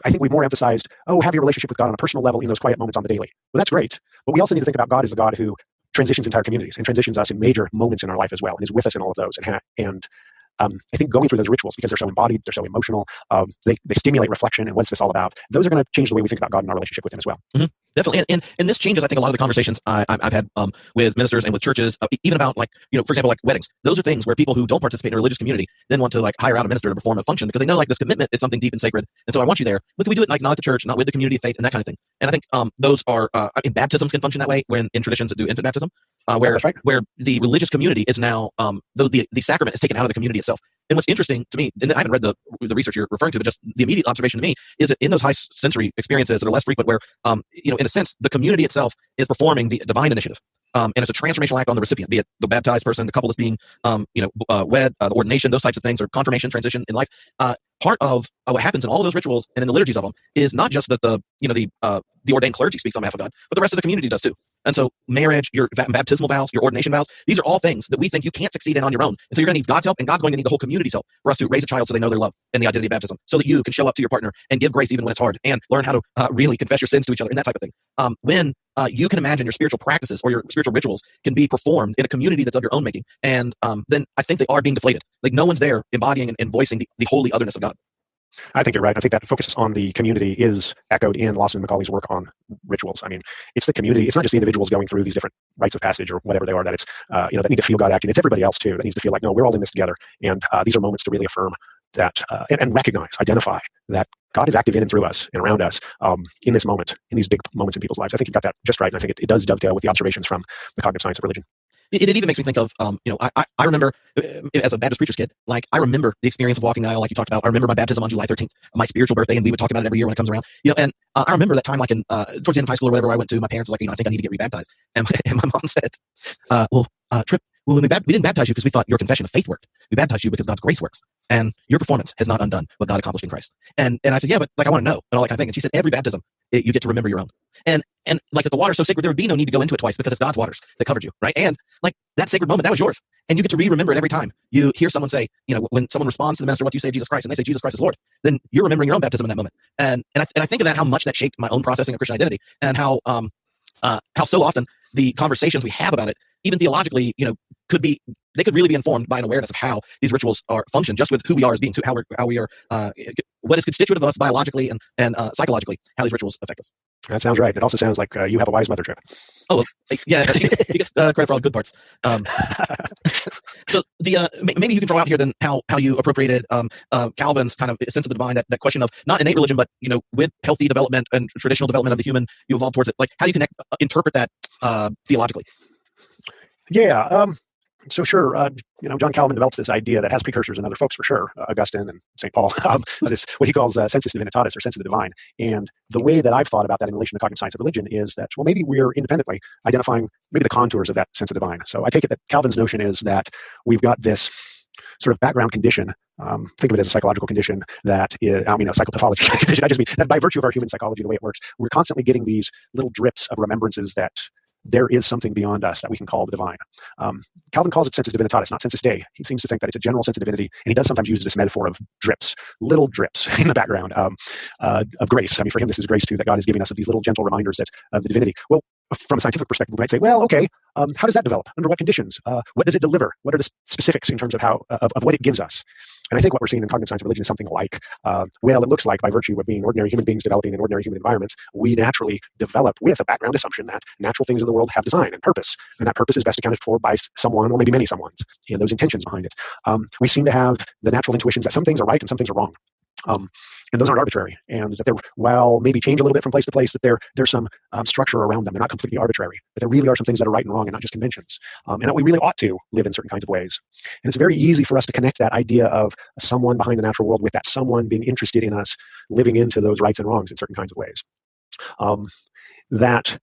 I think we've more emphasized, have your relationship with God on a personal level in those quiet moments on the daily. Well, that's great, but we also need to think about God as a God who transitions entire communities and transitions us in major moments in our life as well, and is with us in all of those. I think going through those rituals, because they're so embodied, they're so emotional, they stimulate reflection and what's this all about. Those are going to change the way we think about God and our relationship with Him as well. Mm-hmm. Definitely, and this changes, I think, a lot of the conversations I've had with ministers and with churches, even about for example, like weddings. Those are things where people who don't participate in a religious community then want to hire out a minister to perform a function because they know this commitment is something deep and sacred, and so I want you there. But can we do it not at the church, not with the community of faith, and that kind of thing? And I think those are in baptisms can function that way when in traditions that do infant baptism, where the religious community is now the sacrament is taken out of the community itself. And what's interesting to me, and I haven't read the research you're referring to, but just the immediate observation to me is that in those high sensory experiences that are less frequent, where in a sense the community itself is performing the divine initiative, and it's a transformational act on the recipient, be it the baptized person, the couple that's being wed, the ordination, those types of things, or confirmation, transition in life. Part of what happens in all of those rituals and in the liturgies of them is not just that the ordained clergy speaks on behalf of God, but the rest of the community does too. And so marriage, your baptismal vows, your ordination vows, these are all things that we think you can't succeed in on your own. And so you're going to need God's help, and God's going to need the whole community's help for us to raise a child so they know their love and the identity of baptism, so that you can show up to your partner and give grace even when it's hard, and learn how to really confess your sins to each other and that type of thing. When you can imagine your spiritual practices or your spiritual rituals can be performed in a community that's of your own making, and then I think they are being deflated. No one's there embodying and voicing the holy otherness of God. I think you're right. I think that focus on the community is echoed in Lawson and Macaulay's work on rituals. I mean, it's the community. It's not just the individuals going through these different rites of passage or whatever they are, that it's, that need to feel God acting. It's everybody else too that needs to feel like, no, we're all in this together. And these are moments to really affirm that and recognize, identify that God is active in and through us and around us in this moment, in these big moments in people's lives. I think you got that just right. And I think it does dovetail with the observations from the cognitive science of religion. It even makes me think of, I remember as a Baptist preacher's kid, I remember the experience of walking the aisle like you talked about. I remember my baptism on July 13th, my spiritual birthday, and we would talk about it every year when it comes around. And I remember that time, in towards the end of high school or whatever, I went to my parents was like, I think I need to get rebaptized. And my mom said, Trip, we didn't baptize you because we thought your confession of faith worked. We baptized you because God's grace works, and your performance has not undone what God accomplished in Christ. And I said, yeah, but I want to know and all that kind of thing. And she said, every baptism, you get to remember your own. And that the water's so sacred, there would be no need to go into it twice because it's God's waters that covered you, right? And that sacred moment, that was yours. And you get to remember it every time you hear someone say, when someone responds to the minister, what do you say, Jesus Christ? And they say, Jesus Christ is Lord. Then you're remembering your own baptism in that moment. And I think of that, how much that shaped my own processing of Christian identity, and how so often the conversations we have about it, even theologically, they could really be informed by an awareness of how these rituals are function, just with who we are as beings, how we are, what is constitutive of us biologically and psychologically, how these rituals affect us. That sounds right. It also sounds like you have a wise mother, Trip. Oh, yeah, he gets credit for all the good parts. So maybe you can draw out here then how you appropriated Calvin's kind of sense of the divine, that question of not innate religion, but with healthy development and traditional development of the human, you evolve towards it. How do you interpret that theologically? Yeah. So sure, John Calvin develops this idea that has precursors in other folks for sure, Augustine and St. Paul, this what he calls sensus divinitatis, or sense of the divine. And the way that I've thought about that in relation to cognitive science of religion is that, well, maybe we're independently identifying maybe the contours of that sense of the divine. So I take it that Calvin's notion is that we've got this sort of background condition, think of it as a psychological condition that is, a psychopathology condition. I just mean that by virtue of our human psychology, the way it works, we're constantly getting these little drips of remembrances that there is something beyond us that we can call the divine. Calvin calls it sensus divinitatis, not sensus Dei. He seems to think that it's a general sense of divinity, and he does sometimes use this metaphor of drips, little drips in the background of grace. I mean, for him, this is grace too, that God is giving us of these little gentle reminders of the divinity. Well, from a scientific perspective, we might say, well, okay, how does that develop? Under what conditions? What does it deliver? What are the specifics in terms of how of what it gives us? And I think what we're seeing in cognitive science of religion is something like, it looks like by virtue of being ordinary human beings developing in ordinary human environments, we naturally develop with a background assumption that natural things in the world have design and purpose, and that purpose is best accounted for by someone or maybe many someones, and those intentions behind it. We seem to have the natural intuitions that some things are right and some things are wrong. And those aren't arbitrary, and that they're, while maybe change a little bit from place to place, that there's some structure around them. They're not completely arbitrary, but there really are some things that are right and wrong and not just conventions. And that we really ought to live in certain kinds of ways. And it's very easy for us to connect that idea of someone behind the natural world with that someone being interested in us living into those rights and wrongs in certain kinds of ways. That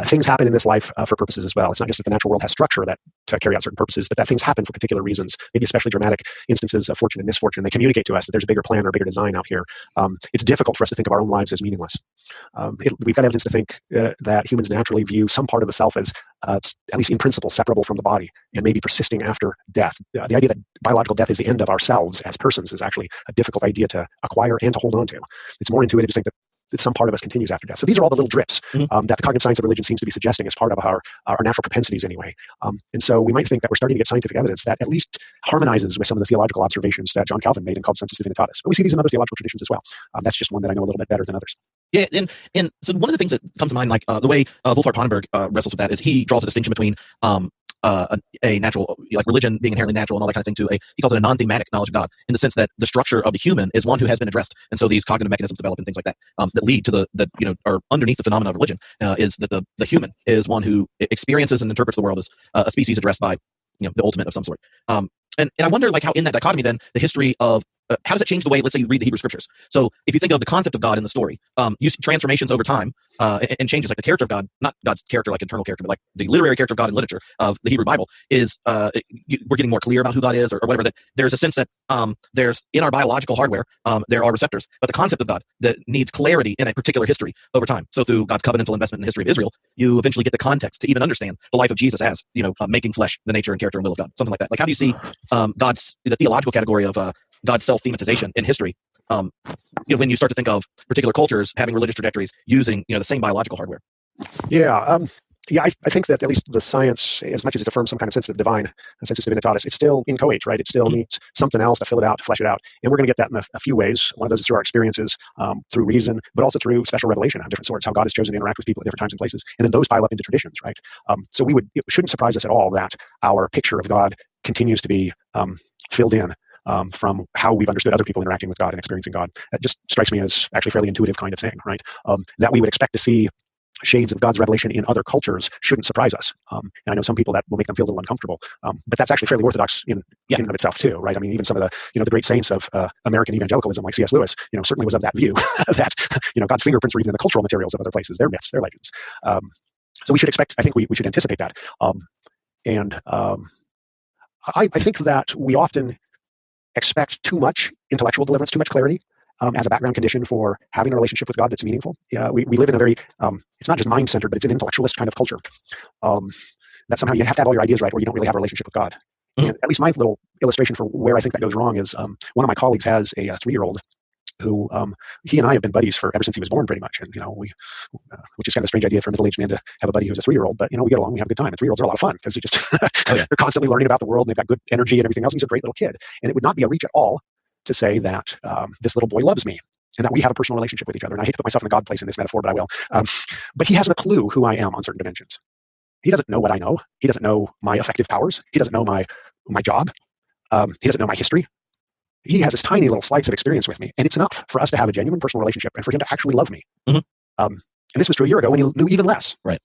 things happen in this life for purposes as well. It's not just that the natural world has structure that to carry out certain purposes, but that things happen for particular reasons, maybe especially dramatic instances of fortune and misfortune. They communicate to us that there's a bigger plan or a bigger design out here. It's difficult for us to think of our own lives as meaningless. We've got evidence to think that humans naturally view some part of the self as, at least in principle, separable from the body and maybe persisting after death. The idea that biological death is the end of ourselves as persons is actually a difficult idea to acquire and to hold on to. It's more intuitive to think that some part of us continues after death. So these are all the little drips that the cognitive science of religion seems to be suggesting as part of our natural propensities anyway. And so we might think that we're starting to get scientific evidence that at least harmonizes with some of the theological observations that John Calvin made and called Sensus Divinitatis. But we see these in other theological traditions as well. That's just one that I know a little bit better than others. Yeah, and so one of the things that comes to mind, like the way Wolfhard Pannenberg wrestles with that, is he draws a distinction between a natural, like religion being inherently natural and all that kind of thing, to he calls it a non-thematic knowledge of God, in the sense that the structure of the human is one who has been addressed, and so these cognitive mechanisms develop and things like that that lead to are underneath the phenomena of religion, is that the human is one who experiences and interprets the world as a species addressed by the ultimate of some sort. And I wonder, like, how in that dichotomy then the history of how does it change the way, let's say, you read the Hebrew Scriptures? So if you think of the concept of God in the story, you see transformations over time and changes, like the character of God, not God's character like internal character, but like the literary character of God in literature of the Hebrew Bible is, we're getting more clear about who God is or whatever, that there's a sense that there's, in our biological hardware, there are receptors, but the concept of God that needs clarity in a particular history over time. So through God's covenantal investment in the history of Israel, you eventually get the context to even understand the life of Jesus as, making flesh the nature and character and will of God, something like that. Like, how do you see the theological category of God's self-thematization in history, when you start to think of particular cultures having religious trajectories using, the same biological hardware? Yeah. I think that at least the science, as much as it affirms some kind of sense of divine, a sensus divinitatis, it's still inchoate, right? It still needs something else to fill it out, to flesh it out. And we're going to get that in a few ways. One of those is through our experiences, through reason, but also through special revelation of different sorts, how God has chosen to interact with people at different times and places. And then those pile up into traditions, right? So it shouldn't surprise us at all that our picture of God continues to be filled in from how we've understood other people interacting with God and experiencing God. That just strikes me as actually a fairly intuitive kind of thing, right? That we would expect to see shades of God's revelation in other cultures shouldn't surprise us. And I know some people that will make them feel a little uncomfortable, but that's actually fairly orthodox in and of itself too, right? I mean, even some of the the great saints of American evangelicalism, like C.S. Lewis, certainly was of that view that God's fingerprints are even in the cultural materials of other places, their myths, their legends. So we should expect. I think we should anticipate that. I think that we often expect too much intellectual deliverance, too much clarity, as a background condition for having a relationship with God that's meaningful. We live in a very, it's not just mind-centered, but it's an intellectualist kind of culture. That somehow you have to have all your ideas right, or you don't really have a relationship with God. And at least my little illustration for where I think that goes wrong is one of my colleagues has a 3-year-old who he and I have been buddies for ever since he was born, pretty much. And which is kind of a strange idea for a middle-aged man to have a buddy who's a 3-year-old. But we get along, we have a good time. And 3-year-olds are a lot of fun because they're constantly learning about the world, and they've got good energy and everything else. He's a great little kid, and it would not be a reach at all to say that this little boy loves me and that we have a personal relationship with each other. And I hate to put myself in the God place in this metaphor, but I will. But he hasn't a clue who I am on certain dimensions. He doesn't know what I know. He doesn't know my affective powers. He doesn't know my job. He doesn't know my history. He has this tiny little slice of experience with me, and it's enough for us to have a genuine personal relationship and for him to actually love me. And this was true a year ago when he knew even less. Right.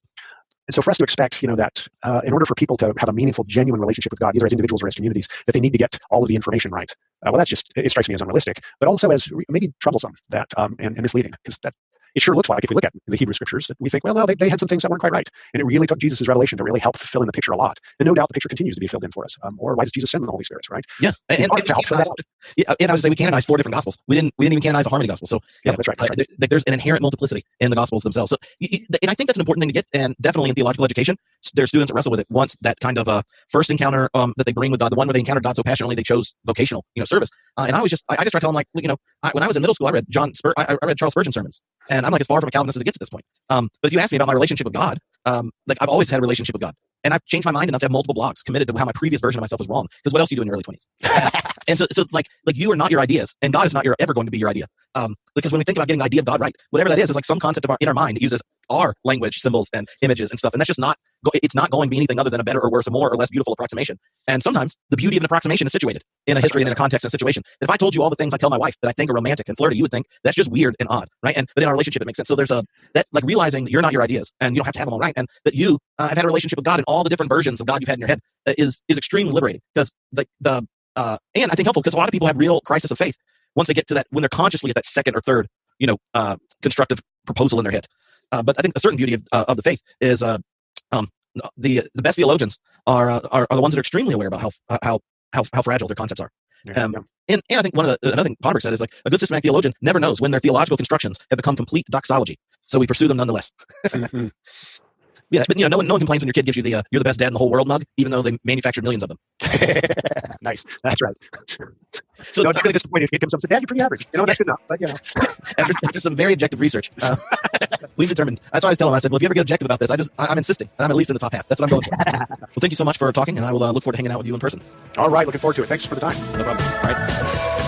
And so for us to expect, that in order for people to have a meaningful, genuine relationship with God, either as individuals or as communities, that they need to get all of the information right. Well, that's just, it strikes me as unrealistic, but also as maybe troublesome that and misleading, because that it sure looks like, if we look at the Hebrew Scriptures, that we think, well, no, they had some things that weren't quite right. And it really took Jesus' revelation to really help fill in the picture a lot. And no doubt the picture continues to be filled in for us. Or why does Jesus send the Holy Spirit, right? Yeah. And to help fill that out. Yeah, and I would say we canonized 4 different Gospels. We didn't even canonize the Harmony Gospel. So that's right. There's an inherent multiplicity in the Gospels themselves. So, and I think that's an important thing to get. And definitely in theological education, there are students that wrestle with it once that kind of first encounter that they bring with God, the one where they encountered God so passionately they chose vocational, service. And I just try to tell them, like, when I was in middle school, I read I read Charles Spurgeon sermons, and I'm like as far from a Calvinist as it gets at this point. But if you ask me about my relationship with God, like I've always had a relationship with God. And I've changed my mind enough to have multiple blogs committed to how my previous version of myself was wrong. Because what else do you do in your early 20s? And so like you are not your ideas, and God is not ever going to be your idea. Because when we think about getting the idea of God right, whatever that is like some concept in our mind that uses our language, symbols, and images and stuff. And that's just not it's not going to be anything other than a better or worse, a more or less beautiful approximation. And sometimes the beauty of an approximation is situated in a history and in a context and a situation. If I told you all the things I tell my wife that I think are romantic and flirty, you would think that's just weird and odd, right? But in our relationship, it makes sense. So there's that like realizing that you're not your ideas and you don't have to have them all right, and that you have had a relationship with God and all the different versions of God you've had in your head is extremely liberating, because and I think helpful, because a lot of people have real crisis of faith once they get to that, when they're consciously at that second or third, constructive proposal in their head. But I think a certain beauty of the faith is the best theologians are the ones that are extremely aware about how fragile their concepts are. And I think another thing Potterberg said is, like, a good systematic theologian never knows when their theological constructions have become complete doxology, so we pursue them nonetheless. Mm-hmm. Yeah, but no one complains when your kid gives you the "you're the best dad in the whole world" mug, even though they manufactured millions of them. Nice, that's right. So it's not really disappointing if you give them some. Dad, you're pretty average. That's good enough. But after some very objective research, we've determined. That's why I was telling him. I said, well, if you ever get objective about this, I'm insisting. I'm at least in the top half. That's what I'm going for. Well, thank you so much for talking, and I will look forward to hanging out with you in person. All right, looking forward to it. Thanks for the time. No problem. All right.